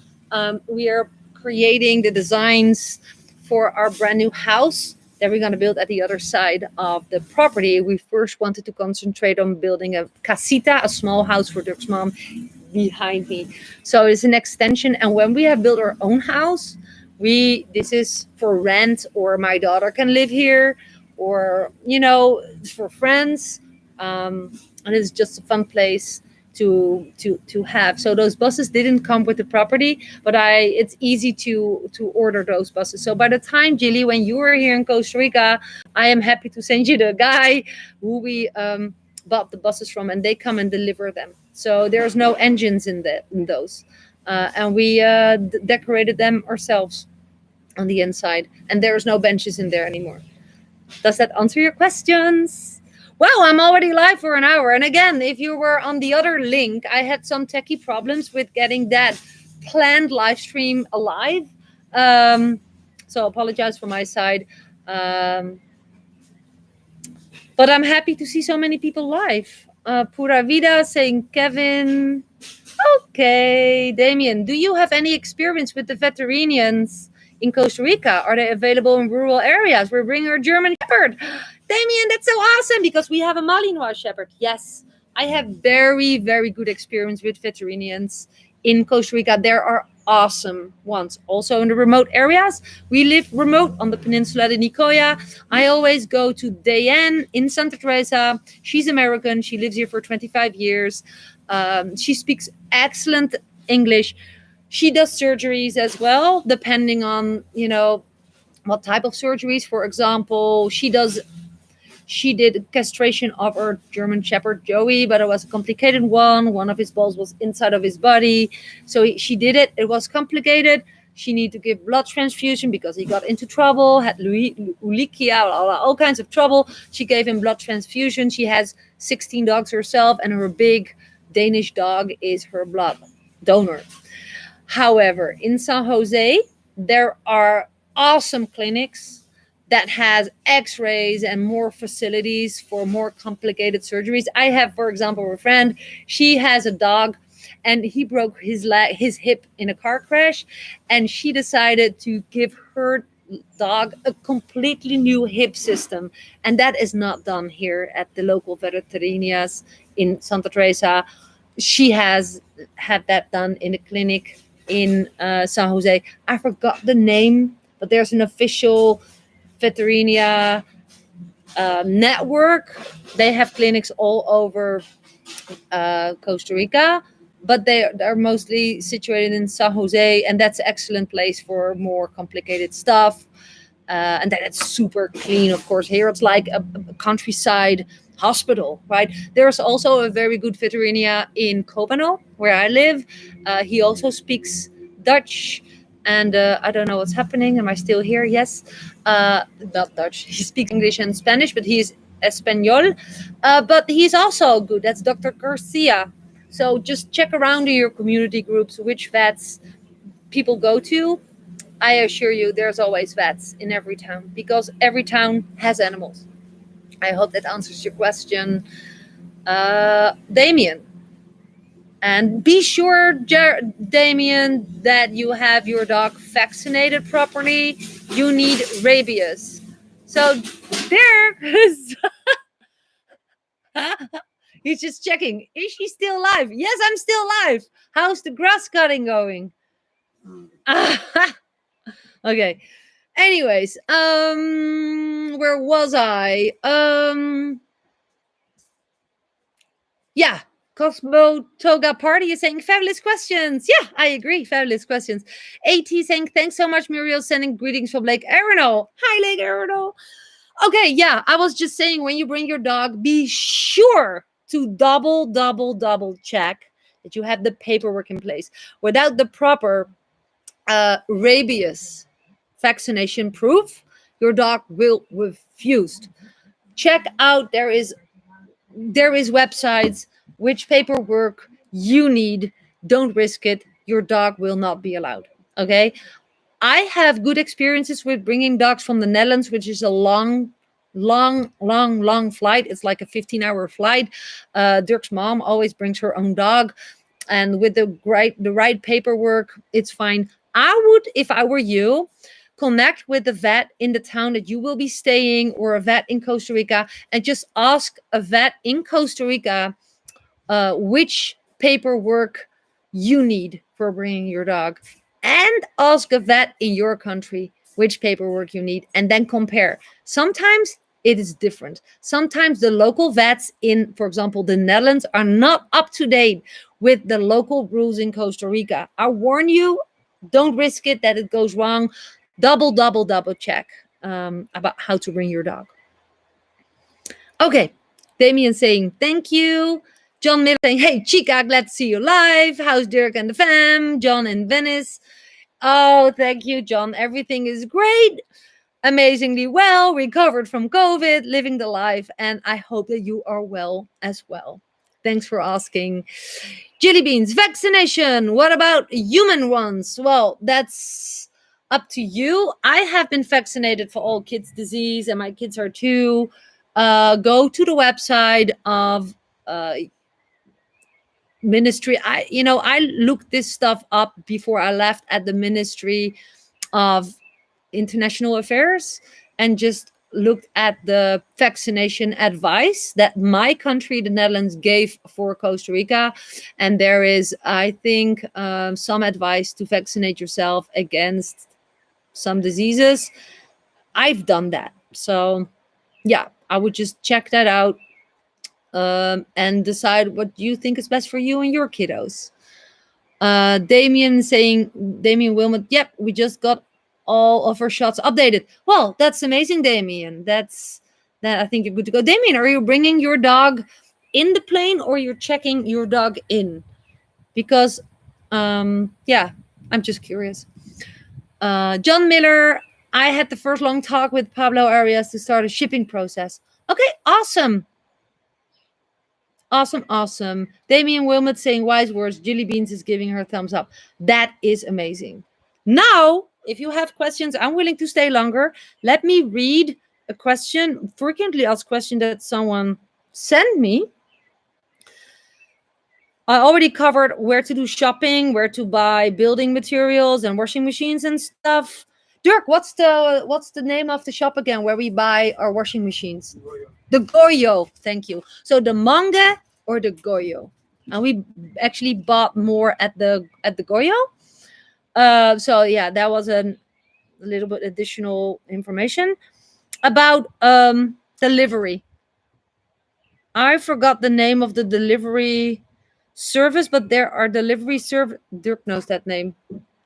we are creating the designs for our brand new house that we're going to build at the other side of the property. We first wanted to concentrate on building a casita, a small house for Dirk's mom, behind me. So it's an extension. And when we have built our own house, this is for rent, or my daughter can live here, or for friends. and it's just a fun place to have. So those buses didn't come with the property, but I it's easy to order those buses. So by the time, Jilly, when you were here in Costa Rica, I am happy to send you the guy who we bought the buses from, and they come and deliver them. So there's no engines in those, and we decorated them ourselves on the inside, and there's no benches in there anymore. Does that answer your questions? Wow, I'm already live for an hour. And again, if you were on the other link, I had some techie problems with getting that planned live stream alive. So apologize for my side. But I'm happy to see so many people live. Pura Vida saying Kevin. Okay, Damien, do you have any experience with the veterinarians in Costa Rica? Are they available in rural areas? We're bringing our German Shepherd. Damien, that's so awesome because we have a Malinois Shepherd. Yes, I have very, very good experience with veterinarians in Costa Rica. There are awesome ones. Also in the remote areas. We live remote on the peninsula de Nicoya. I always go to Diane in Santa Teresa. She's American. She lives here for 25 years. She speaks excellent English. She does surgeries as well, depending on, what type of surgeries. For example, she did castration of her German Shepherd Joey, but it was a complicated one. One of his balls was inside of his body. So she did it. It was complicated. She needed to give blood transfusion because he got into trouble, had ulikia, all kinds of trouble. She gave him blood transfusion. She has 16 dogs herself, and her big Danish dog is her blood donor. However, in San Jose, there are awesome clinics that has x-rays and more facilities for more complicated surgeries. I have, for example, a friend, she has a dog and he broke his hip in a car crash, and she decided to give her dog a completely new hip system, and that is not done here at the local veterinarians in Santa Teresa. She has had that done in a clinic in San Jose. I forgot the name, but there's an official veterinia network. They have clinics all over Costa Rica, but they're mostly situated in San Jose, and that's an excellent place for more complicated stuff. And then it's super clean, of course. Here it's like a countryside hospital, right? There's also a very good veterinia in Kobano, where I live. He also speaks Dutch, and I don't know what's happening. Am I still here? Yes. Not Dutch. He speaks English and Spanish, but he's Espanol. But he's also good. That's Dr. Garcia. So just check around in your community groups which vets people go to. I assure you, there's always vets in every town because every town has animals. I hope that answers your question, Damien. And be sure, Damien, that you have your dog vaccinated properly. You need rabies. So there is. He's just checking. Is she still alive? Yes, I'm still alive. How's the grass cutting going? Okay. Anyways, where was I? Yeah, Cosmo Toga Party is saying fabulous questions. Yeah, I agree. Fabulous questions. AT saying thanks so much, Muriel, sending greetings from Lake Arenal. Hi, Lake Arenal. Okay, yeah, I was just saying when you bring your dog, be sure to double check that you have the paperwork in place. Without the proper rabies vaccination proof, your dog will refuse. Check out, there is websites, which paperwork you need. Don't risk it. Your dog will not be allowed. Okay. I have good experiences with bringing dogs from the Netherlands, which is a long flight. It's like a 15-hour flight. Dirk's mom always brings her own dog, and with the right paperwork, it's fine. I would, if I were you, connect with the vet in the town that you will be staying, or a vet in Costa Rica, and just ask a vet in Costa Rica which paperwork you need for bringing your dog, and ask a vet in your country which paperwork you need, and then compare. Sometimes it is different. Sometimes the local vets in, for example, the Netherlands are not up to date with the local rules in Costa Rica. I warn you, don't risk it that it goes wrong. Double check about how to bring your dog. Okay, Damien saying thank you. John Miller saying, hey, Chica, glad to see you live. How's Dirk and the fam? John in Venice. Oh, thank you, John. Everything is great. Amazingly well, recovered from COVID, living the life. And I hope that you are well as well. Thanks for asking. Jelly beans, vaccination. What about human ones? Well, that's up to you. I have been vaccinated for all kids' disease, and my kids are too. Go to the website of ministry. I looked this stuff up before I left at the Ministry of International Affairs and just looked at the vaccination advice that my country, the Netherlands, gave for Costa Rica. And there is, I think, some advice to vaccinate yourself against some diseases. I've done that. So, yeah, I would just check that out and decide what you think is best for you and your kiddos. Damien Wilmot, yep, we just got all of our shots updated. Well, that's amazing, Damien. That I think you're good to go. Damien, are you bringing your dog in the plane or you're checking your dog in? Because, yeah, I'm just curious. John Miller, I had the first long talk with Pablo Arias to start a shipping process. Okay, awesome. Awesome. Damien Wilmot saying wise words. Jilly Beans is giving her thumbs up. That is amazing. Now, if you have questions, I'm willing to stay longer. Let me read a question, frequently asked question that someone sent me. I already covered where to do shopping, where to buy building materials and washing machines and stuff. Dirk, what's the name of the shop again where we buy our washing machines? The Goyo. Thank you. So the Manga or the Goyo, and we actually bought more at the Goyo. So yeah, that was a little bit additional information about delivery. I forgot the name of the delivery service, but there are delivery service. Dirk knows that name.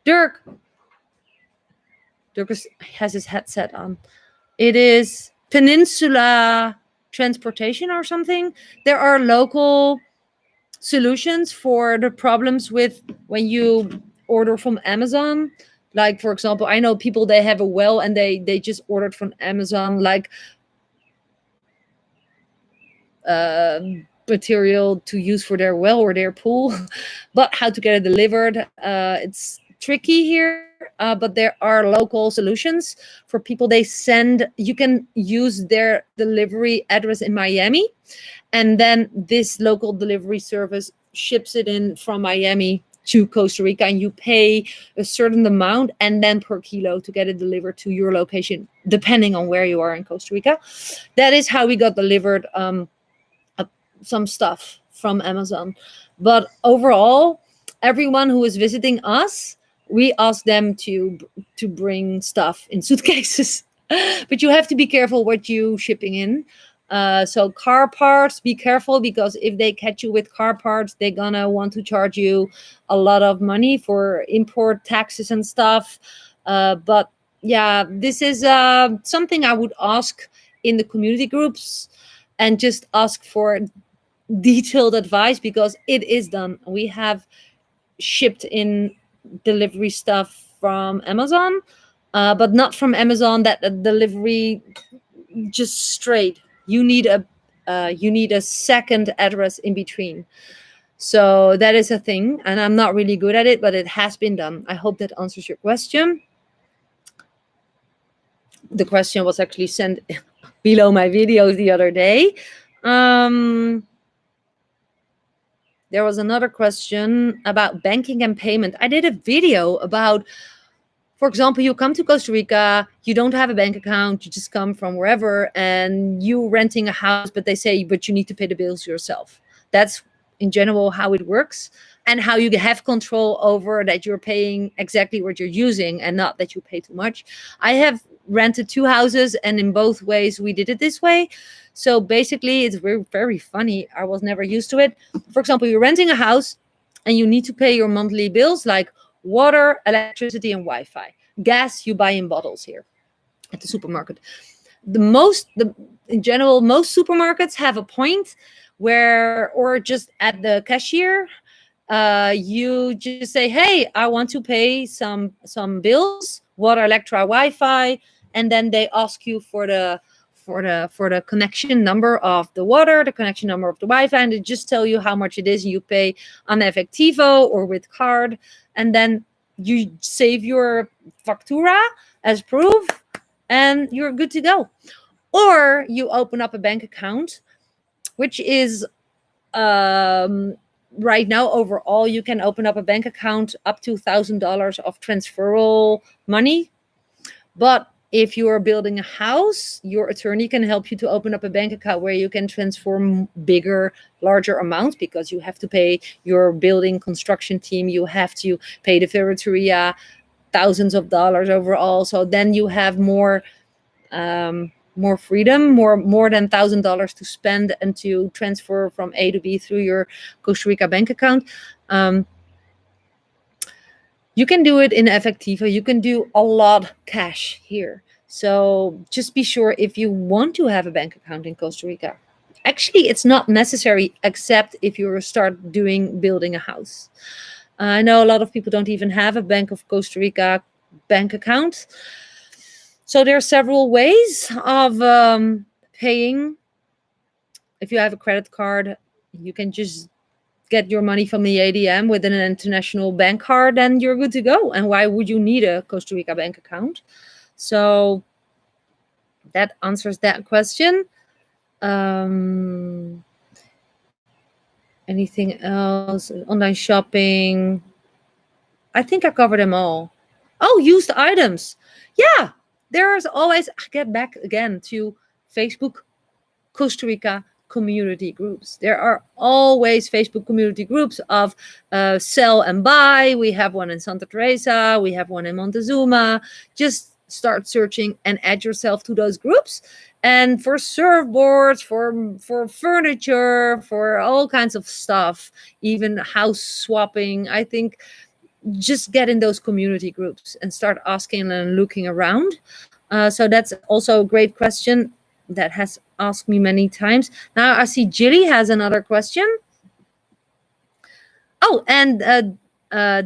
Dirk has his headset on. It is Peninsula Transportation or something. There are local solutions for the problems with when you order from Amazon. Like, for example, I know people, they have a well and they just ordered from Amazon, like material to use for their well or their pool. But how to get it delivered, it's tricky here. But there are local solutions for people. You can use their delivery address in Miami, and then this local delivery service ships it in from Miami to Costa Rica, and you pay a certain amount and then per kilo to get it delivered to your location, depending on where you are in Costa Rica. That is how we got delivered some stuff from Amazon. But overall, everyone who is visiting us, we ask them to bring stuff in suitcases. But you have to be careful what you shipping in. So car parts, be careful, because if they catch you with car parts, they're gonna want to charge you a lot of money for import taxes and stuff. But yeah, this is something I would ask in the community groups and just ask for detailed advice, because it is done. We have shipped in delivery stuff from Amazon, but not from Amazon that the delivery just straight. You need a second address in between. So that is a thing, and I'm not really good at it, but it has been done. I hope that answers your question. The question was actually sent below my videos the other day. There was another question about banking and payment. I did a video about, for example, you come to Costa Rica, you don't have a bank account, you just come from wherever, and you renting a house, but they say, but you need to pay the bills yourself. That's in general how it works, and how you have control over that you're paying exactly what you're using and not that you pay too much. I have rented 2 houses, and in both ways we did it this way. So basically, it's very, very funny. I was never used to it. For example, you're renting a house and you need to pay your monthly bills like water, electricity, and Wi-Fi. Gas you buy in bottles here at the supermarket. In general, most supermarkets have a point where, or just at the cashier, you just say, hey, I want to pay some bills, water, electra, Wi-Fi, and then they ask you for the connection number of the water, the connection number of the Wi-Fi, and they just tell you how much it is, and you pay on Efectivo or with card, and then you save your factura as proof, and you're good to go. Or you open up a bank account, which is right now overall you can open up a bank account up to $1,000 of transferable money. But if you are building a house, your attorney can help you to open up a bank account where you can transfer bigger, larger amounts, because you have to pay your building construction team, you have to pay the ferreteria, thousands of dollars overall. So then you have more freedom, more than $1,000 to spend and to transfer from A to B through your Costa Rica bank account. You can do it in Efectivo. You can do a lot cash here. So just be sure, if you want to have a bank account in Costa Rica, actually it's not necessary except if you start building a house. I know a lot of people don't even have a Bank of Costa Rica bank account. So there are several ways of paying. If you have a credit card, you can just get your money from the ATM with an international bank card, and you're good to go. And why would you need a Costa Rica bank account? So that answers that question. Anything else? Online shopping. I think I covered them all. Oh, used items. Yeah, there's always, I get back again to Facebook Costa Rica community groups. There are always Facebook community groups of sell and buy. We have one in Santa Teresa. We have one in Montezuma. Just start searching and add yourself to those groups. And for surfboards, for furniture, for all kinds of stuff, even house swapping, I think just get in those community groups and start asking and looking around. So that's also a great question that has asked me many times. Now I see Jilly has another question. Oh, and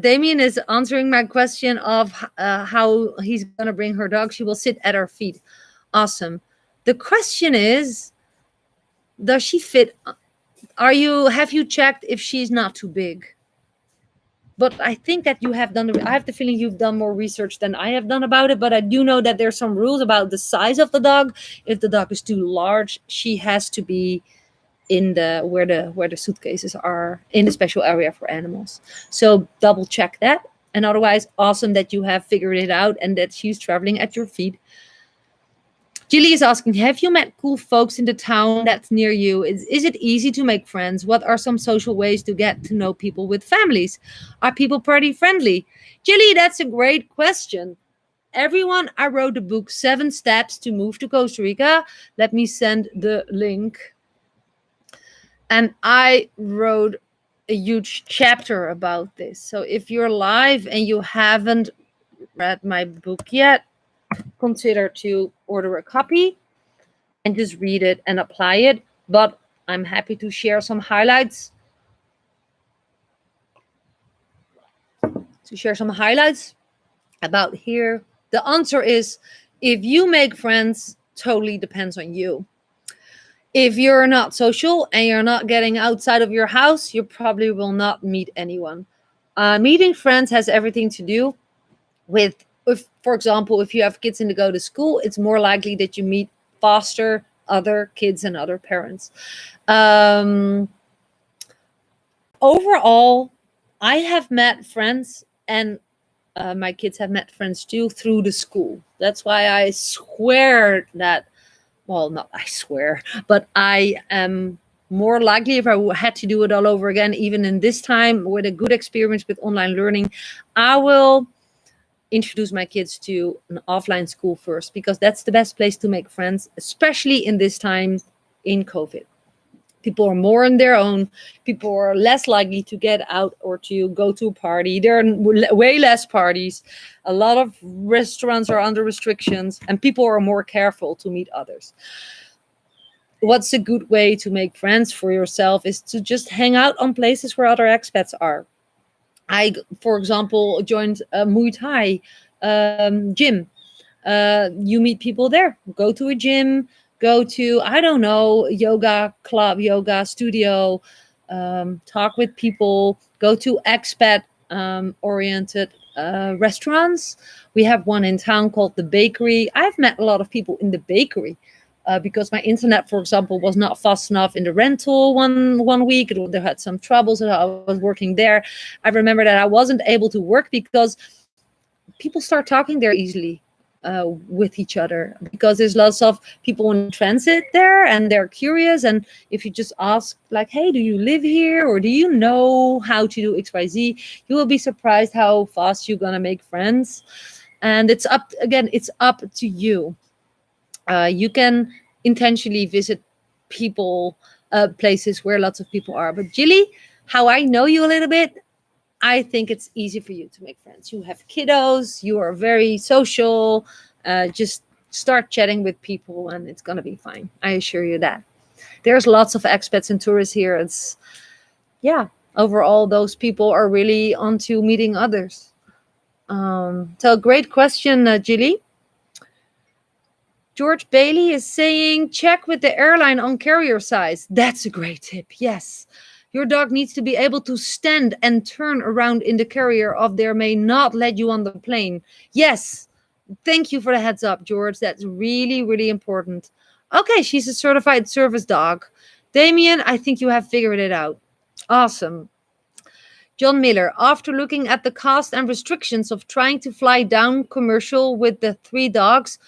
Damien is answering my question of how he's going to bring her dog. She will sit at our feet. Awesome. The question is, does she fit? Have you checked if she's not too big? But I think that you have done, I have the feeling you've done more research than I have done about it, but I do know that there's some rules about the size of the dog. If the dog is too large, she has to be in where the suitcases are, in a special area for animals. So double check that. And otherwise, awesome that you have figured it out and that she's traveling at your feet. Julie is asking, have you met cool folks in the town that's near you? Is it easy to make friends? What are some social ways to get to know people with families? Are people pretty friendly? Julie, that's a great question. Everyone, I wrote the book 7 Steps to Move to Costa Rica. Let me send the link. And I wrote a huge chapter about this. So if you're live and you haven't read my book yet, consider to order a copy and just read it and apply it. But I'm happy to share some highlights. About here. The answer is, if you make friends, totally depends on you. If you're not social and you're not getting outside of your house, you probably will not meet anyone. Meeting friends has everything to do with, for example, if you have kids and they go to school, it's more likely that you meet faster other kids and other parents. Overall, I have met friends, and my kids have met friends too through the school. That's why I swear that, well, not I swear, but I am more likely, if I had to do it all over again, even in this time with a good experience with online learning, I will introduce my kids to an offline school first, because that's the best place to make friends, especially in this time in COVID. People are more on their own. People are less likely to get out or to go to a party. There are way less parties. A lot of restaurants are under restrictions, and people are more careful to meet others. What's a good way to make friends for yourself is to just hang out on places where other expats are. I, for example, joined a Muay Thai gym. You meet people there. Go to a gym, go to, I don't know, yoga club, yoga studio, talk with people, go to expat oriented restaurants. We have one in town called the Bakery. I've met a lot of people in the bakery. Because my internet, for example, was not fast enough in the rental one week. They had some troubles, and I was working there. I remember that I wasn't able to work because people start talking there easily with each other, because there's lots of people in transit there and they're curious. And if you just ask, like, hey, do you live here, or do you know how to do XYZ, you will be surprised how fast you're gonna make friends. And it's up to you. You can intentionally visit people, places where lots of people are. But Jilly, how I know you a little bit, I think it's easy for you to make friends. You have kiddos, you are very social. Just start chatting with people and it's going to be fine. I assure you that. There's lots of expats and tourists here. Overall, those people are really onto meeting others. So great question, Jilly. George Bailey is saying, check with the airline on carrier size. That's a great tip. Yes. Your dog needs to be able to stand and turn around in the carrier, or they may not let you on the plane. Yes. Thank you for the heads up, George. That's really, really important. Okay, she's a certified service dog. Damien, I think you have figured it out. Awesome. John Miller, after looking at the cost and restrictions of trying to fly down commercial with the 3 dogs,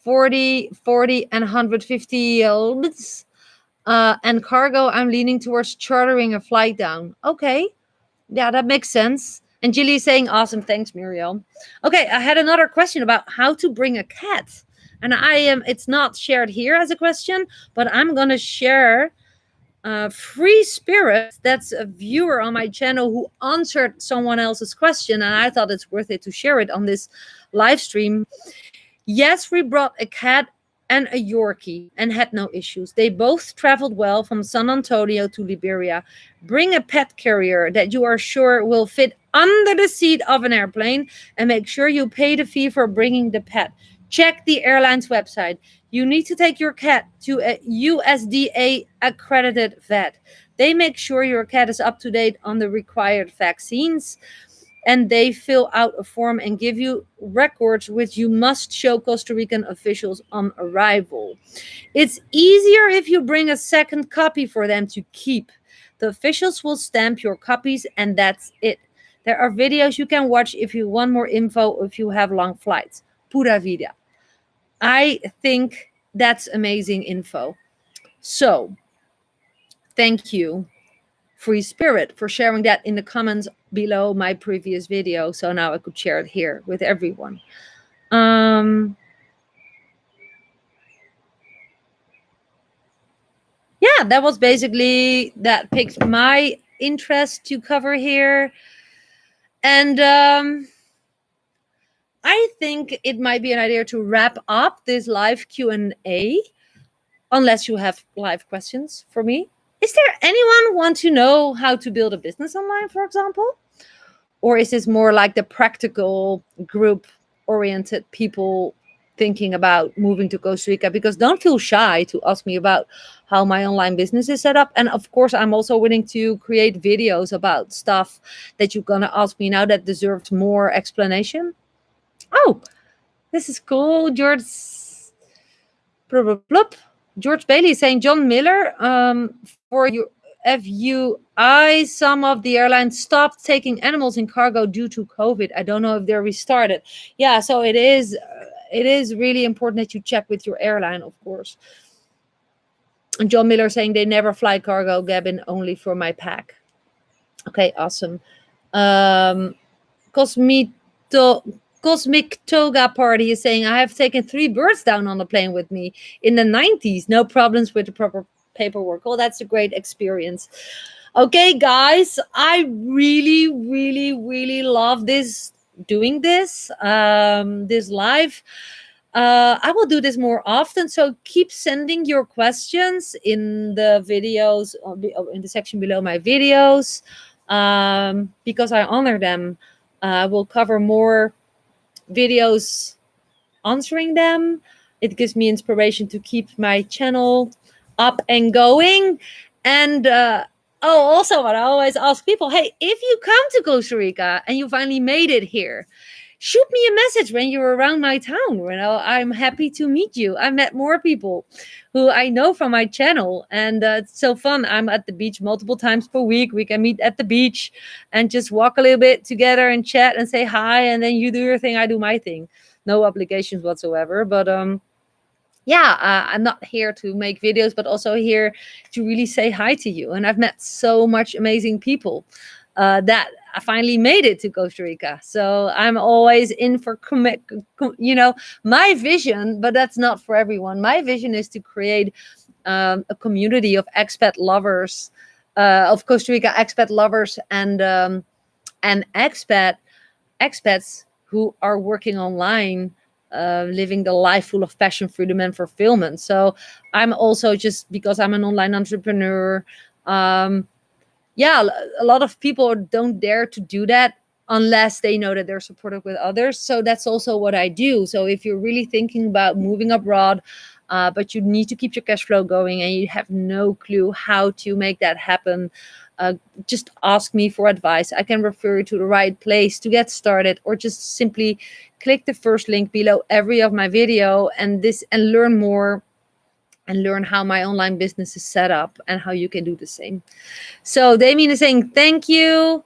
40, and 150 yields, and cargo, I'm leaning towards chartering a flight down. Okay. Yeah, that makes sense. And Jilly is saying, awesome. Thanks, Muriel. Okay, I had another question about how to bring a cat. And it's not shared here as a question, but I'm going to share Free Spirit. That's a viewer on my channel who answered someone else's question. And I thought it's worth it to share it on this live stream. Yes, we brought a cat and a Yorkie and had no issues. They both traveled well from San Antonio to Liberia. Bring a pet carrier that you are sure will fit under the seat of an airplane, and make sure you pay the fee for bringing the pet. Check the airline's website. You need to take your cat to a USDA accredited vet. They make sure your cat is up to date on the required vaccines. And they fill out a form and give you records which you must show Costa Rican officials on arrival. It's easier if you bring a second copy for them to keep. The officials will stamp your copies and that's it. There are videos you can watch if you want more info, if you have long flights. Pura vida. I think that's amazing info. So, thank you, Free Spirit, for sharing that in the comments below my previous video. So now I could share it here with everyone. Yeah, that was basically, that picked my interest to cover here. And I think it might be an idea to wrap up this live Q&A, unless you have live questions for me. Is there anyone want to know how to build a business online, for example? Or is this more like the practical group-oriented people thinking about moving to Costa Rica? Because don't feel shy to ask me about how my online business is set up. And of course, I'm also willing to create videos about stuff that you're going to ask me now that deserves more explanation. Oh, this is cool. George Bailey is saying, John Miller, for your FUI, some of the airlines stopped taking animals in cargo due to COVID. I don't know if they're restarted. Yeah, so it is really important that you check with your airline, of course. And John Miller saying they never fly cargo, Gavin, only for my pack. Okay, awesome. Cosmito Cosmic Toga Party is saying, I have taken 3 birds down on the plane with me in the 90s. No problems with the proper paperwork. Oh, that's a great experience. Okay, guys, I really, really, really love doing this live. I will do this more often, so keep sending your questions in the videos, in the section below my videos, because I honor them. I will cover more videos answering them. It gives me inspiration to keep my channel up and going. And also, what I always ask people, hey, if you come to Costa Rica and you finally made it here, shoot me a message when you're around my town. I'm happy to meet you. I met more people who I know from my channel, and it's so fun. I'm at the beach multiple times per week. We can meet at the beach and just walk a little bit together and chat and say hi, and then you do your thing, I do my thing. No obligations whatsoever, but I'm not here to make videos, but also here to really say hi to you. And I've met so much amazing people that I finally made it to Costa Rica. So I'm always in for my vision, but that's not for everyone. My vision is to create a community of expat lovers, of Costa Rica expat lovers, and expats who are working online, living the life full of passion, freedom, and fulfillment. So I'm also, just because I'm an online entrepreneur, a lot of people don't dare to do that unless they know that they're supported with others. So that's also what I do. So if you're really thinking about moving abroad, but you need to keep your cash flow going and you have no clue how to make that happen, just ask me for advice. I can refer you to the right place to get started, or just simply click the first link below every of my video and learn more, and learn how my online business is set up and how you can do the same. So Damien is saying thank you.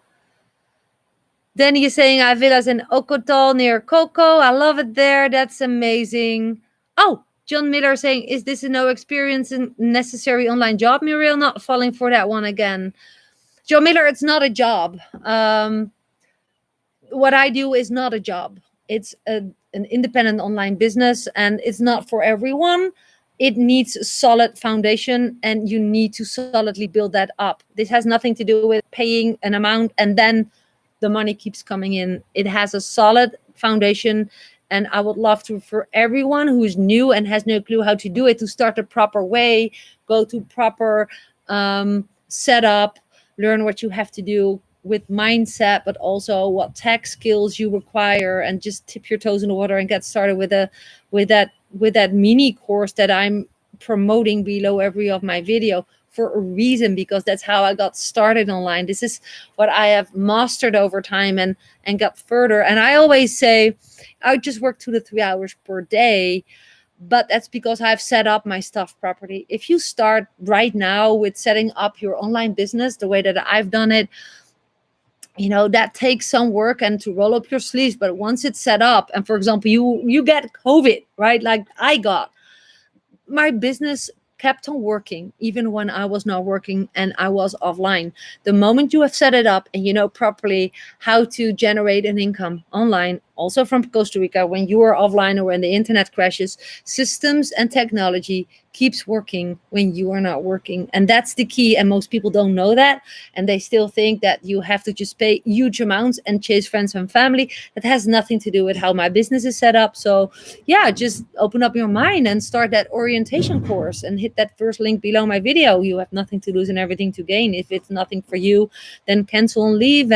Danny is saying I have villas in Ocotal near Coco. I love it there. That's amazing. Oh, John Miller saying, is this a no experience in necessary online job, Muriel? Not falling for that one again. John Miller, it's not a job. What I do is not a job. It's an independent online business, and it's not for everyone. It needs a solid foundation, and you need to solidly build that up. This has nothing to do with paying an amount and then the money keeps coming in. It has a solid foundation, and I would love to, for everyone who's new and has no clue how to do it, to start the proper way, go to proper setup, learn what you have to do with mindset, but also what tech skills you require, and just tip your toes in the water and get started with that mini course that I'm promoting below every of my video, for a reason, because that's how I got started online. This is what I have mastered over time and got further. And I always say I just work 2 to 3 hours per day, but that's because I've set up my stuff properly. If you start right now with setting up your online business the way that I've done it, that takes some work and to roll up your sleeves. But once it's set up, and for example, you get COVID, right? Like I got, my business kept on working even when I was not working and I was offline. The moment you have set it up and you know properly how to generate an income online, also from Costa Rica, when you are offline or when the internet crashes, systems and technology keeps working when you are not working. And that's the key. And most people don't know that. And they still think that you have to just pay huge amounts and chase friends and family. That has nothing to do with how my business is set up. So yeah, just open up your mind and start that orientation course and hit that first link below my video. You have nothing to lose and everything to gain. If it's nothing for you, then cancel and leave.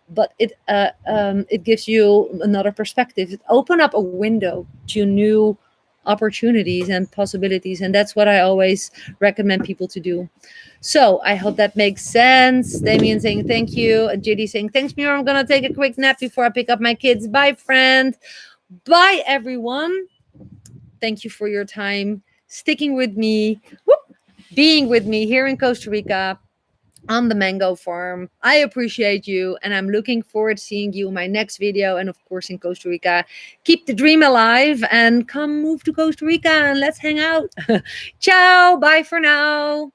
But it gives you another perspective. It open up a window to new opportunities and possibilities, and that's what I always recommend people to do. So I hope that makes sense. Damien saying thank you, and JD saying thanks, Mira. I'm gonna take a quick nap before I pick up my kids. Bye, friend. Bye, everyone. Thank you for your time, sticking with me, being with me here in Costa Rica on the mango farm. I appreciate you, and I'm looking forward to seeing you in my next video, and of course in Costa Rica. Keep the dream alive and come move to Costa Rica and let's hang out. Ciao, bye for now.